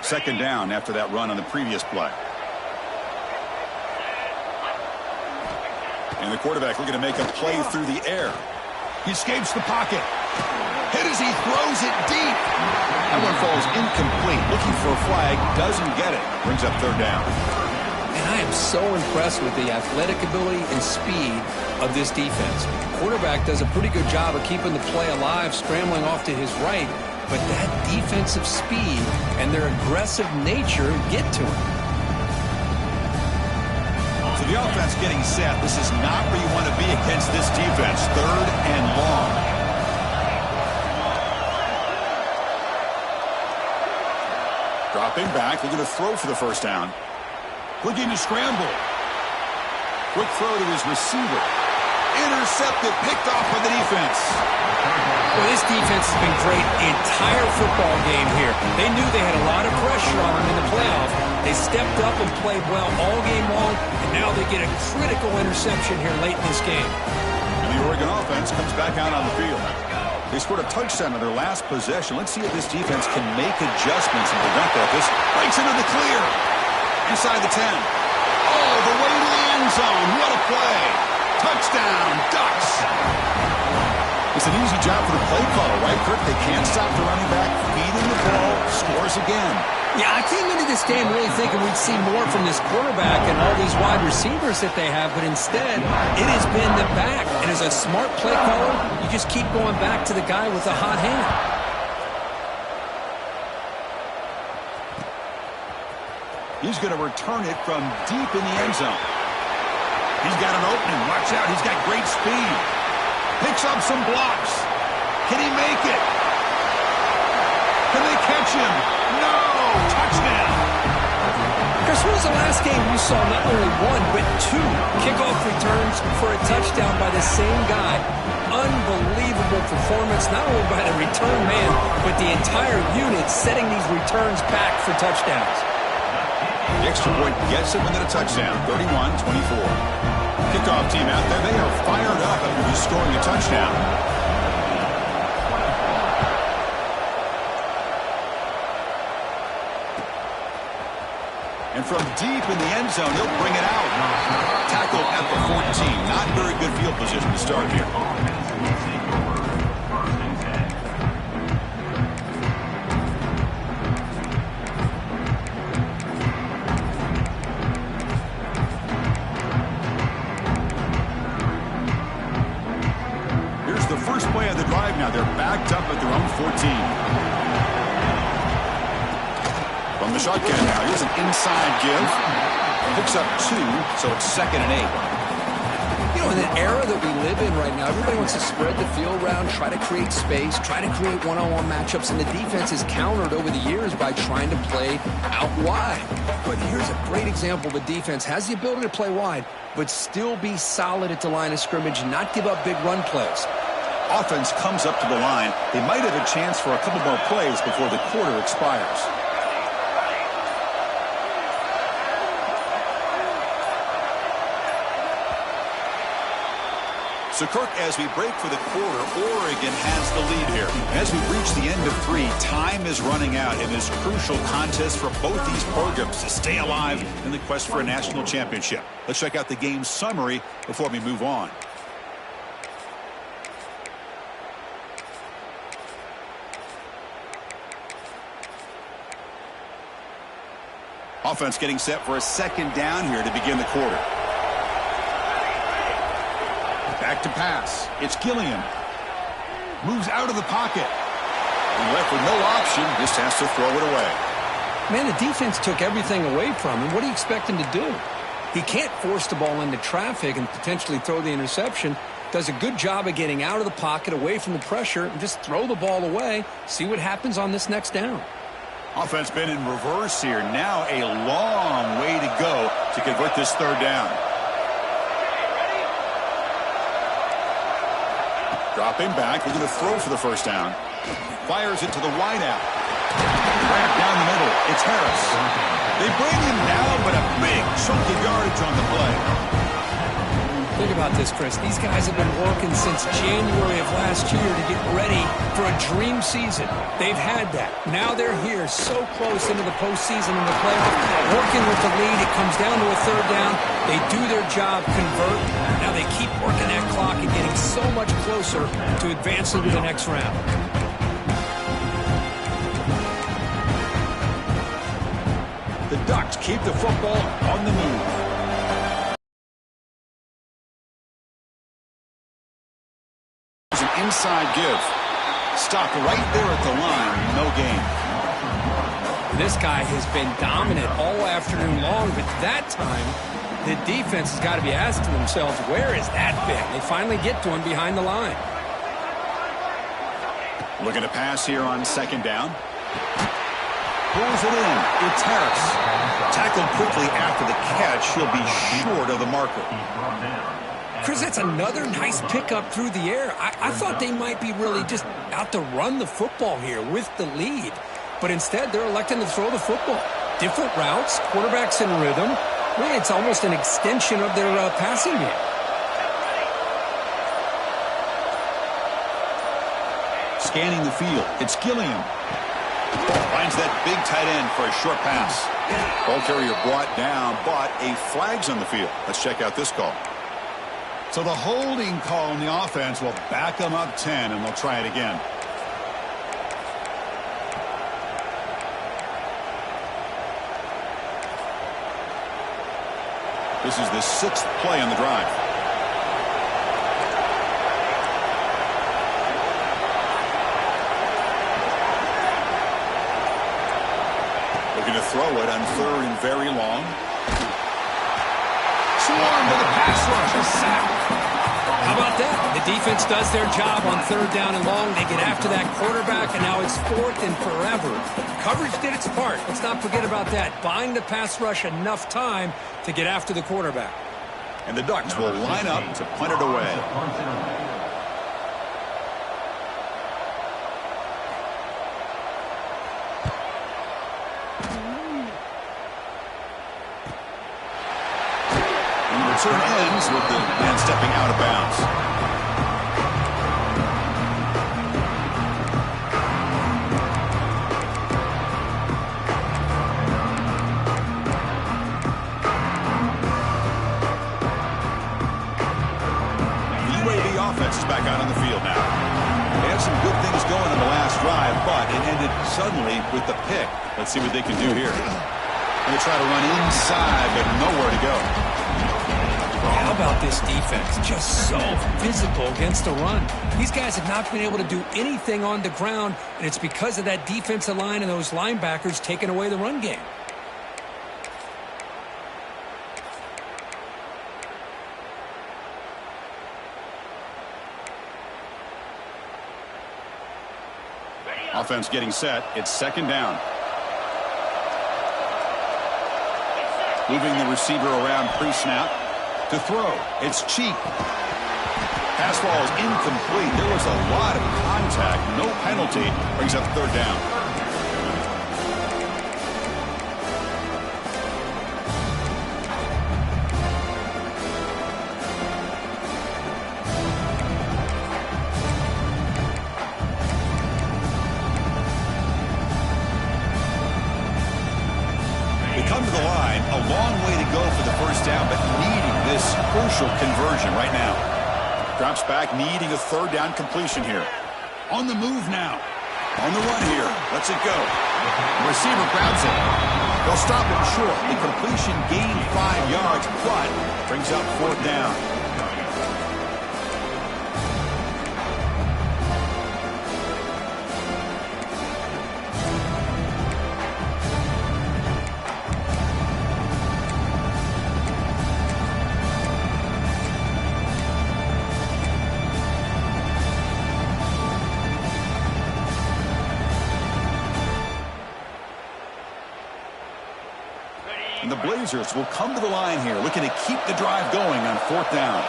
Second down after that run on the previous play. And the quarterback looking to make a play through the air. He escapes the pocket. Hit as he throws it deep. That one falls incomplete. Looking for a flag. Doesn't get it. Brings up third down. And I am so impressed with the athletic ability and speed of this defense. Quarterback does a pretty good job of keeping the play alive, scrambling off to his right. But that defensive speed and their aggressive nature get to him. So the offense getting set. This is not where you want to be against this defense. Third and long. Dropping back. They're going to throw for the first down. Looking to scramble. Quick throw to his receiver. Intercepted, picked off by the defense. Well, this defense has been great the entire football game here. They knew they had a lot of pressure on them in the playoff. They stepped up and played well all game long, and now they get a critical interception here late in this game. And the Oregon offense comes back out on the field. They scored a touchdown on their last possession. Let's see if this defense can make adjustments and prevent that. This breaks into the clear. Inside the 10. Oh, the way to the end zone. What a play. Touchdown, Ducks. It's an easy job for the play caller, right, Kirk? They can't stop the running back, feeding the ball, scores again. Yeah, I came into this game really thinking we'd see more from this quarterback and all these wide receivers that they have, but instead, it has been the back. And as a smart play caller, you just keep going back to the guy with the hot hand. He's going to return it from deep in the end zone. He's got an opening. Watch out. He's got great speed. Picks up some blocks. Can he make it? Can they catch him? No! Touchdown! Chris, when was the last game you saw not only one, but two kickoff returns for a touchdown by the same guy? Unbelievable performance, not only by the return man, but the entire unit setting these returns back for touchdowns. The extra point gets him within a touchdown, 31-24. Kickoff team out there. They are fired up after just scoring a touchdown. And from deep in the end zone, he'll bring it out. Tackled at the 14. Not very good field position to start here. Play of the drive now. They're backed up at their own 14. From the shotgun now. Here's an inside give. Picks up 2, so it's 2nd and 8. You know, in the era that we live in right now, everybody wants to spread the field around, try to create space, try to create one-on-one matchups, and the defense is countered over the years by trying to play out wide. But here's a great example of a defense has the ability to play wide, but still be solid at the line of scrimmage and not give up big run plays. Offense comes up to the line. They might have a chance for a couple more plays before the quarter expires. So, Kirk, as we break for the quarter, Oregon has the lead here. As we reach the end of 3, time is running out in this crucial contest for both these programs to stay alive in the quest for a national championship. Let's check out the game summary before we move on. Offense getting set for a second down here to begin the quarter. Back to pass. It's Gilliam. Moves out of the pocket. And left with no option, just has to throw it away. Man, the defense took everything away from him. What do you expect him to do? He can't force the ball into traffic and potentially throw the interception. Does a good job of getting out of the pocket, away from the pressure, and just throw the ball away. See what happens on this next down. Offense been in reverse here. Now a long way to go to convert this third down. Dropping back. We're going to throw for the first down. Fires it to the wideout. Grab down the middle. It's Harris. They bring him down, but a big chunk of yardage on the play. Think about this, Chris. These guys have been working since January of last year to get ready for a dream season. They've had that. Now they're here so close into the postseason and the playoff. Working with the lead, it comes down to a third down. They do their job, convert. Now they keep working that clock and getting so much closer to advancing to the next round. The Ducks keep the football on the move. There's an inside give. Stopped right there at the line. No gain. This guy has been dominant all afternoon long, but that time the defense has got to be asking themselves, where has that been? They finally get to him behind the line. Looking to pass here on second down. Pulls it in. It's Harris. Tackled quickly after the catch. He'll be short of the marker. Chris, that's another nice pickup through the air. I thought they might be really just out to run the football here with the lead. But instead, they're electing to throw the football. Different routes, quarterbacks in rhythm. Really, it's almost an extension of their passing game. Scanning the field. It's Gilliam. Finds that big tight end for a short pass. Ball carrier brought down, but a flag's on the field. Let's check out this call. So the holding call on the offense will back them up 10, and they'll try it again. This is the 6th play on the drive. Looking to throw it on 3rd and very long. Swarm to the pass rush. A sack. How about that? The defense does their job on 3rd down and long. They get after that quarterback, and now it's 4th and forever. Coverage did its part. Let's not forget about that. Buying the pass rush enough time to get after the quarterback. And the Ducks will line up to punt it away. And the return ends with the man stepping out of bounds. Is back out on the field now. They had some good things going on the last drive, but it ended suddenly with the pick. Let's see what they can do here. They try to run inside, but nowhere to go. How about this defense? Just so physical against the run. These guys have not been able to do anything on the ground, and it's because of that defensive line and those linebackers taking away the run game. Offense getting set. It's 2nd down. Moving the receiver around pre-snap. To throw. It's Cheek. Pass ball is incomplete. There was a lot of contact. No penalty. Brings up 3rd down. Come to the line, a long way to go for the 1st down, but needing this crucial conversion right now. Drops back, needing a 3rd down completion here. On the move now. On the run here. Lets it go. The receiver grabs it. They'll stop him short. The completion gained 5 yards, but brings up 4th down. And the Blazers will come to the line here, looking to keep the drive going on 4th down.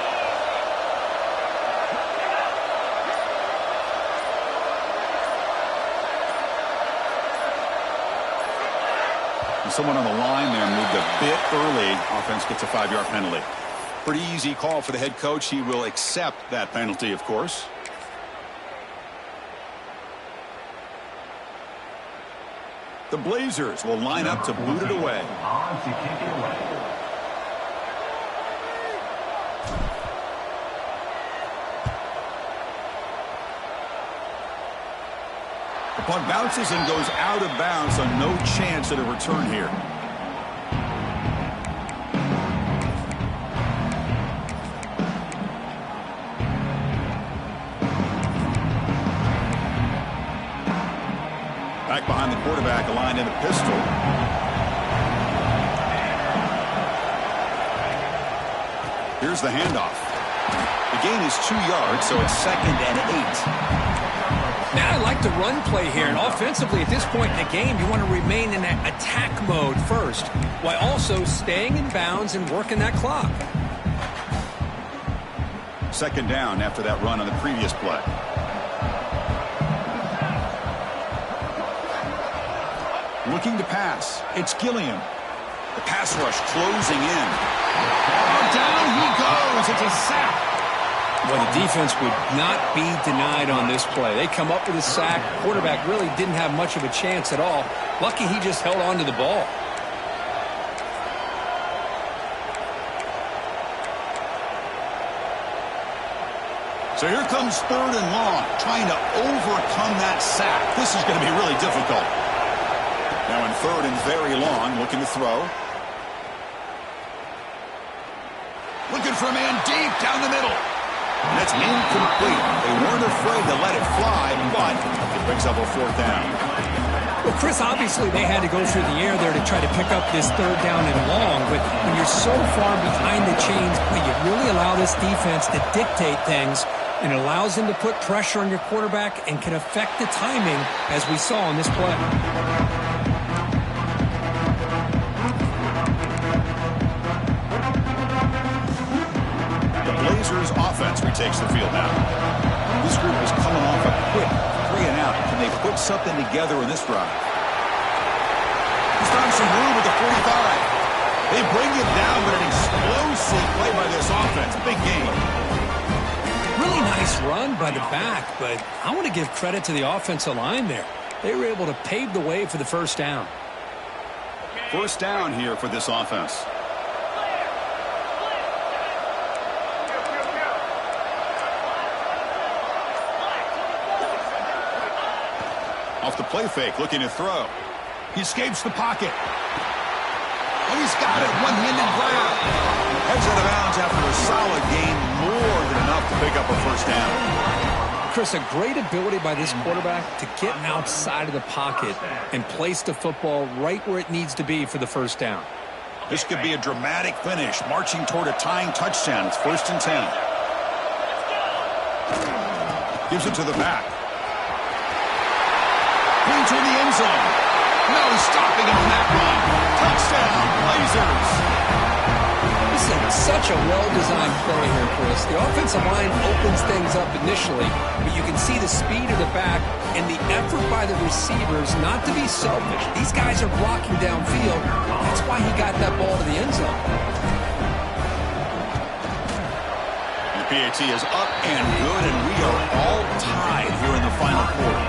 And someone on the line there moved a bit early. Offense gets a 5-yard penalty. Pretty easy call for the head coach. He will accept that penalty, of course. The Blazers will line up to boot it away. The puck bounces and goes out of bounds, so no chance at a return here. Back behind the quarterback, aligned in a pistol. Here's the handoff. The gain is 2 yards, so it's 2nd and 8. Now, I like the run play here, and offensively at this point in the game, you want to remain in that attack mode first, while also staying in bounds and working that clock. 2nd down after that run on the previous play. Looking to pass. It's Gilliam. The pass rush closing in. Oh, down he goes. It's a sack. Well, the defense would not be denied on this play. They come up with a sack. Quarterback really didn't have much of a chance at all. Lucky he just held on to the ball. So here comes 3rd and long, trying to overcome that sack. This is going to be really difficult. Now in 3rd and very long, looking to throw. Looking for a man deep down the middle. And it's incomplete. They weren't afraid to let it fly, but it brings up a 4th down. Well, Chris, obviously they had to go through the air there to try to pick up this 3rd down and long, but when you're so far behind the chains, you really allow this defense to dictate things, and it allows them to put pressure on your quarterback and can affect the timing, as we saw on this play. Blazers offense retakes the field now. This group is coming off a quick 3 and out. Can they put something together in this drive? He's found some room at the 45. They bring him down, but an explosive play by this offense. Big game. Really nice run by the back, but I want to give credit to the offensive line there. They were able to pave the way for the 1st down. 1st down here for this offense. Off the play fake, looking to throw. He escapes the pocket. And he's got it, one-handed grab. Heads out of bounds after a solid gain, more than enough to pick up a 1st down. Chris, a great ability by this quarterback to get outside of the pocket and place the football right where it needs to be for the 1st down. This could be a dramatic finish, marching toward a tying touchdown. It's 1st and 10. Gives it to the back. Into the end zone. No stopping him on that run. Touchdown, Blazers. This is such a well-designed play here, Chris. The offensive line opens things up initially, but you can see the speed of the back and the effort by the receivers not to be selfish. These guys are blocking downfield. That's why he got that ball to the end zone. The PAT is up and good, and we are all tied here in the final quarter.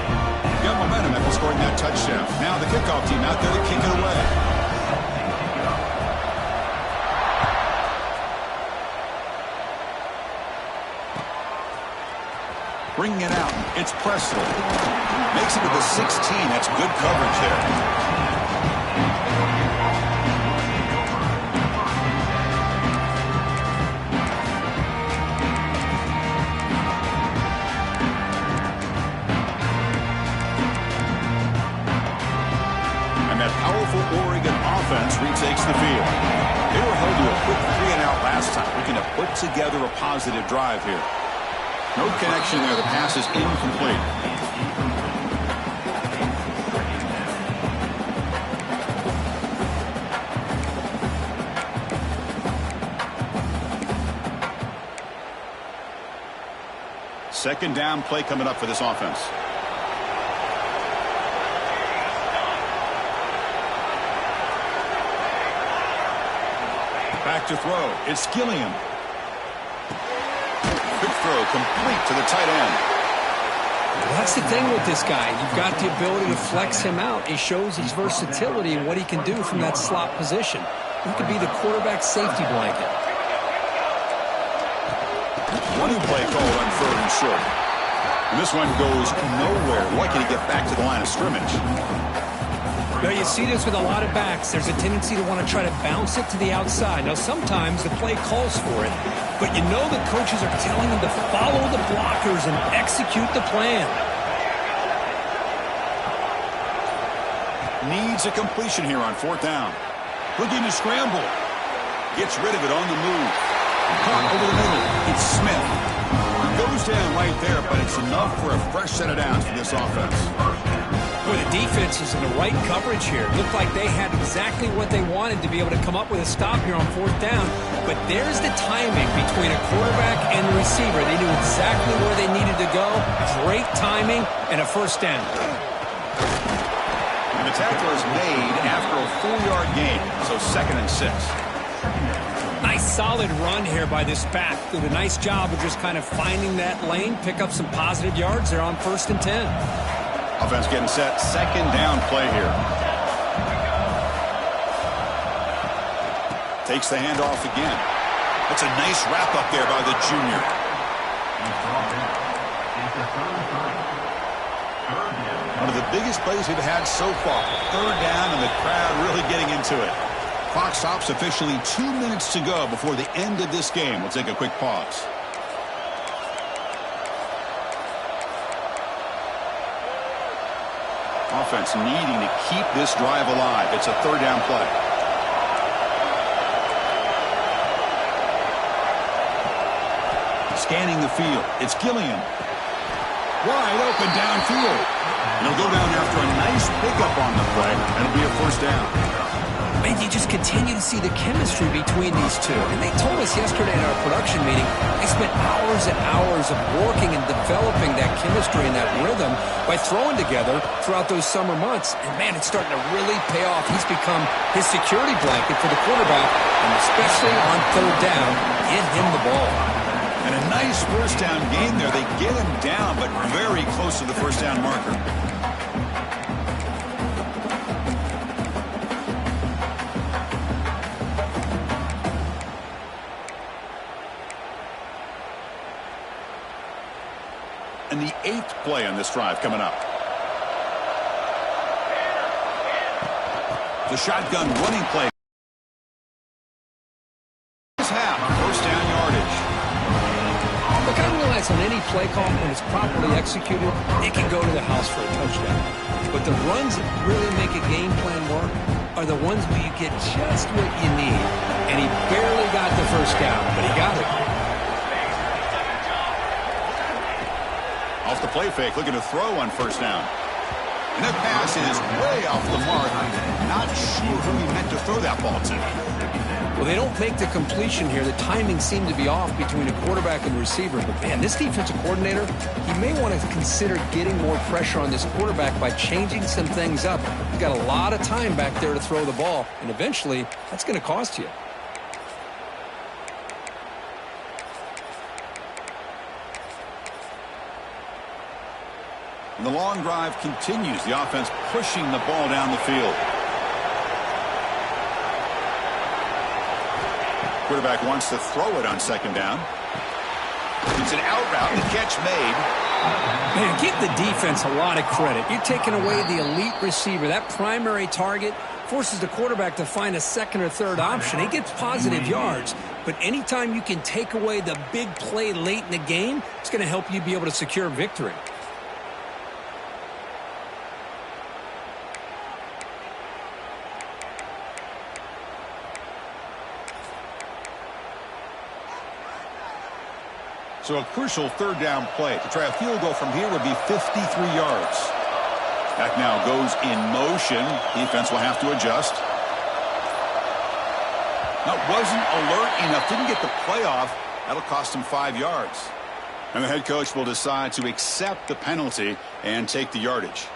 Got momentum after scoring that touchdown. Now the kickoff team out there to kick it away. Bringing it out. It's Presley. Makes it to the 16. That's good coverage there. Oregon offense retakes the field. They were held to a quick 3 and out last time, looking to put together a positive drive here. No connection there. The pass is incomplete. Second down play coming up for this offense. Back to throw. It's Gilliam. throw complete to the tight end. Well, that's the thing with this guy. You've got the ability to flex him out. He shows his versatility and what he can do from that slot position. He could be the quarterback safety blanket. Running play called on 3rd and short. And this one goes nowhere. Lucky to get back to the line of scrimmage. Now, you see this with a lot of backs. There's a tendency to want to try to bounce it to the outside. Now, sometimes the play calls for it, but you know the coaches are telling them to follow the blockers and execute the plan. Needs a completion here on 4th down. Looking to scramble. Gets rid of it on the move. Caught over the middle. It's Smith. Goes down right there, but it's enough for a fresh set of downs for this offense. Well, the defense is in the right coverage here. Looked like they had exactly what they wanted to be able to come up with a stop here on 4th down. But there's the timing between a quarterback and the receiver. They knew exactly where they needed to go. Great timing and a 1st down. And the tackle is made after a 4-yard gain, so 2nd and 6. Nice solid run here by this back. Did a nice job of just kind of finding that lane, pick up some positive yards there on 1st and 10. Offense getting set. 2nd down play here. Takes the handoff again. That's a nice wrap up there by the junior. One of the biggest plays we've had so far. 3rd down and the crowd really getting into it. Clock stops officially 2 minutes to go before the end of this game. We'll take a quick pause. Offense needing to keep this drive alive. It's a 3rd down play. Scanning the field. It's Gillian. Wide open downfield. And he'll go down after a nice pickup on the play. That'll be a 1st down. And you just continue to see the chemistry between these two. And they told us yesterday in our production meeting, they spent hours and hours of working and developing that chemistry and that rhythm by throwing together throughout those summer months. And, man, it's starting to really pay off. He's become his security blanket for the quarterback, and especially on 3rd down, get him the ball. And a nice 1st down gain there. They get him down, but very close to the 1st down marker. And the 8th play on this drive coming up. The shotgun running play. This half, 1st down yardage. Look, I realize on any play call, when it's properly executed, it can go to the house for a touchdown. But the runs that really make a game plan work are the ones where you get just what you need. And he barely got the 1st down, but he got it. Off the play fake, looking to throw on 1st down. And that pass is way off the mark. Not sure who he meant to throw that ball to. Well, they don't make the completion here. The timing seemed to be off between a quarterback and receiver. But, man, this defensive coordinator, he may want to consider getting more pressure on this quarterback by changing some things up. He's got a lot of time back there to throw the ball, and eventually that's going to cost you. And the long drive continues. The offense pushing the ball down the field. Quarterback wants to throw it on 2nd down. It's an out route. The catch made. Man, give the defense a lot of credit. You're taking away the elite receiver. That primary target forces the quarterback to find a 2nd or 3rd option. He gets positive yards. But anytime you can take away the big play late in the game, it's going to help you be able to secure victory. So a crucial 3rd down play. To try a field goal from here would be 53 yards. Back now goes in motion. Defense will have to adjust. That wasn't alert enough. Didn't get the play off. That'll cost him 5 yards. And the head coach will decide to accept the penalty and take the yardage.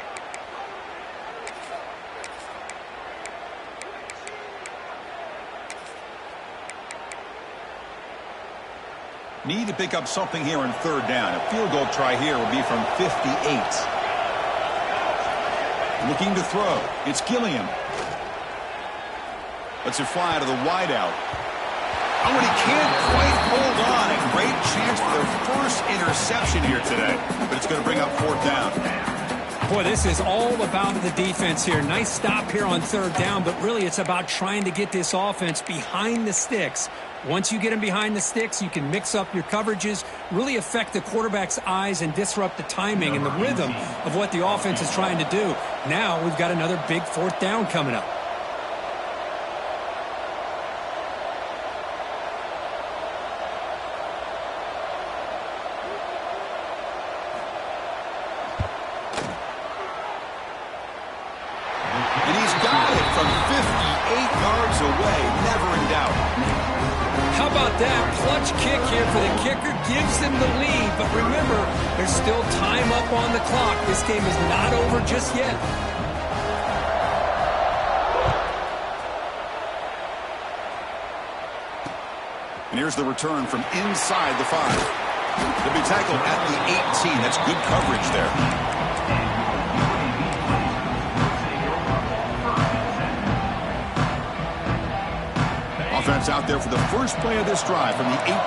Need to pick up something here on third down. A field goal try here will be from 58. Looking to throw. It's Gilliam. Lets it fly to the wideout. Oh, and he can't quite hold on. A great chance for their first interception here today. But it's going to bring up fourth down. Boy, this is all about the defense here. Nice stop here on third down, but really it's about trying to get this offense behind the sticks. Once you get them behind the sticks, you can mix up your coverages, really affect the quarterback's eyes and disrupt the timing and the rhythm of what the offense is trying to do. Now we've got another big fourth down coming up. And he's got it from 58 yards away. Never in doubt. How about that clutch kick here for the kicker? Gives them the lead, but remember, there's still time up on the clock. This game is not over just yet. And here's the return from inside the 5. They'll be tackled at the 18. That's good coverage there. Offense out there for the first play of this drive from the 18.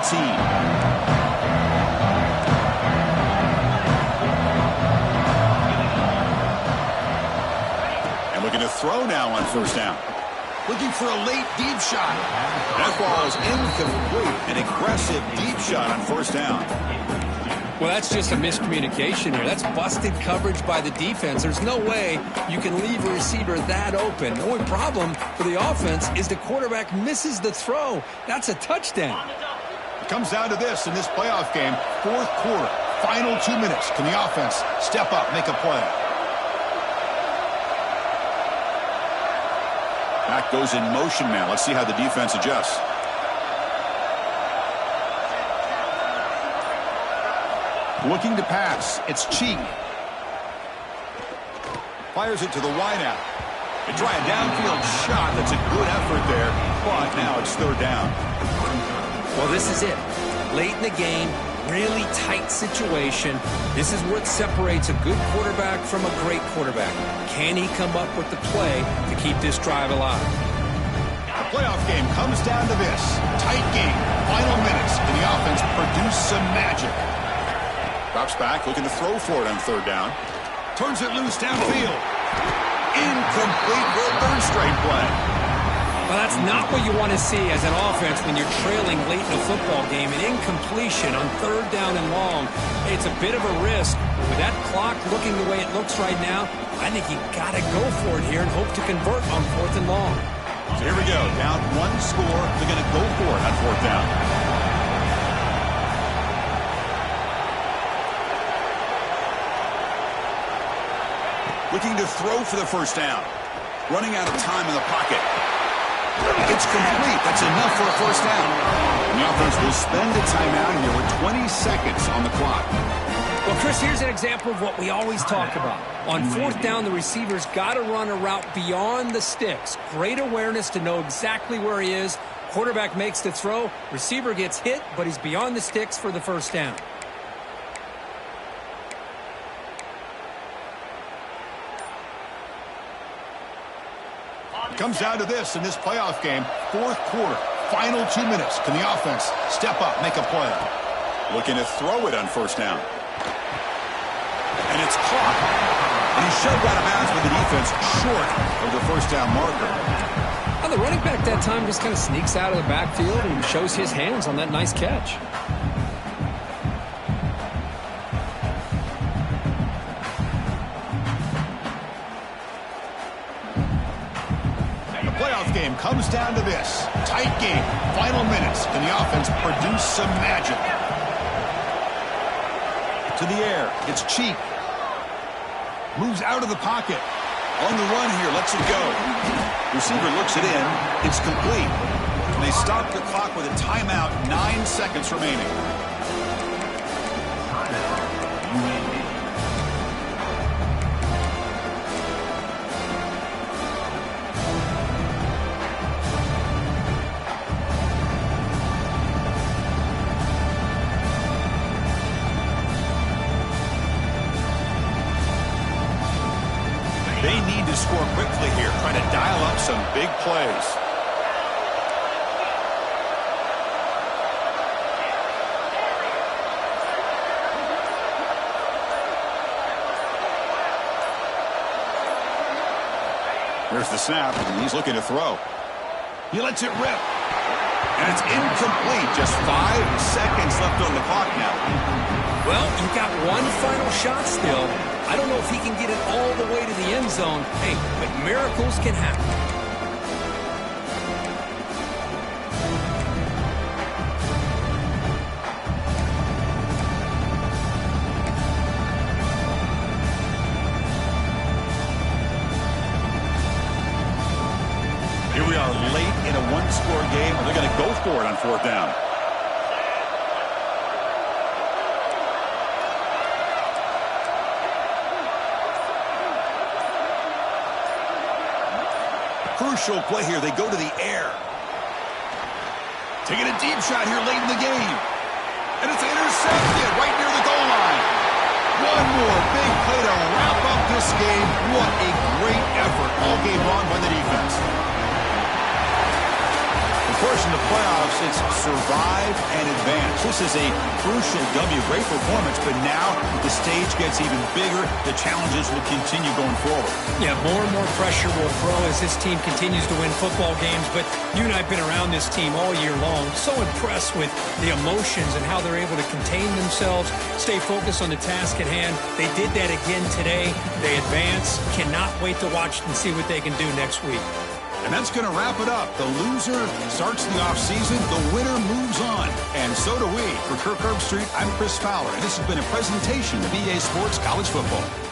And looking to throw now on first down. Looking for a late deep shot. That ball is incomplete. An aggressive deep shot on first down. Well, that's just a miscommunication here. That's busted coverage by the defense. There's no way you can leave a receiver that open. The only problem for the offense is the quarterback misses the throw. That's a touchdown. It comes down to this in this playoff game. Fourth quarter, final 2 minutes. Can the offense step up, make a play? Back goes in motion now. Let's see how the defense adjusts. Looking to pass. It's Cheek. Fires it to the wideout. They try a downfield shot. That's a good effort there. But now it's third down. Well, this is it. Late in the game, really tight situation. This is what separates a good quarterback from a great quarterback. Can he come up with the play to keep this drive alive? The playoff game comes down to this. Tight game. Final minutes. Can the offense produce some magic? Drops back, looking to throw for it on third down. Turns it loose downfield. Incomplete for a third straight play. Well, that's not what you want to see as an offense when you're trailing late in a football game. An incompletion on third down and long. It's a bit of a risk. With that clock looking the way it looks right now, I think you got to go for it here and hope to convert on fourth and long. So here we go. Down one score. They're going to go for it on fourth down. Looking to throw for the first down. Running out of time in the pocket. It's complete. That's enough for a first down. And the offense will spend a timeout here with 20 seconds on the clock. Well, Chris, here's an example of what we always talk about. On fourth down, the receiver's got to run a route beyond the sticks. Great awareness to know exactly where he is. Quarterback makes the throw. Receiver gets hit, but he's beyond the sticks for the first down. Comes down to this in this playoff game. Fourth quarter, final 2 minutes. Can the offense step up, make a play? Looking to throw it on first down. And it's caught. And he's shoved out of bounds with the defense short of the first down marker. Well, the running back that time just kind of sneaks out of the backfield and shows his hands on that nice catch. Game comes down to this. Tight game. Final minutes. Can the offense produce some magic? To the air. It's Cheek. Moves out of the pocket. On the run here. Lets it go. Receiver looks it in. It's complete. And they stop the clock with a timeout. 9 seconds remaining. really need to score quickly here, trying to dial up some big plays. Here's the snap, and he's looking to throw. He lets it rip. And it's incomplete. Just 5 seconds left on the clock now. Well, you've got one final shot still. I don't know if he can get it all the way to the end zone. Hey, but miracles can happen. Here we are late in a one-score game, and they're going to go for it on 4th down. Crucial play here. They go to the air. Taking a deep shot here late in the game. And it's intercepted right near the goal line. One more big play to wrap up this game. What a great effort all game long by the defense. Of course, in the playoffs, it's survive and advance. This is a crucial W. Great performance, but now the stage gets even bigger. The challenges will continue going forward. Yeah, more and more pressure will grow as this team continues to win football games, but you and I have been around this team all year long. So impressed with the emotions and how they're able to contain themselves, stay focused on the task at hand. They did that again today. They advance. Cannot wait to watch and see what they can do next week. And that's going to wrap it up. The loser starts the offseason. The winner moves on. And so do we. For Kirk Herbstreit, I'm Chris Fowler, and this has been a presentation of EA Sports College Football.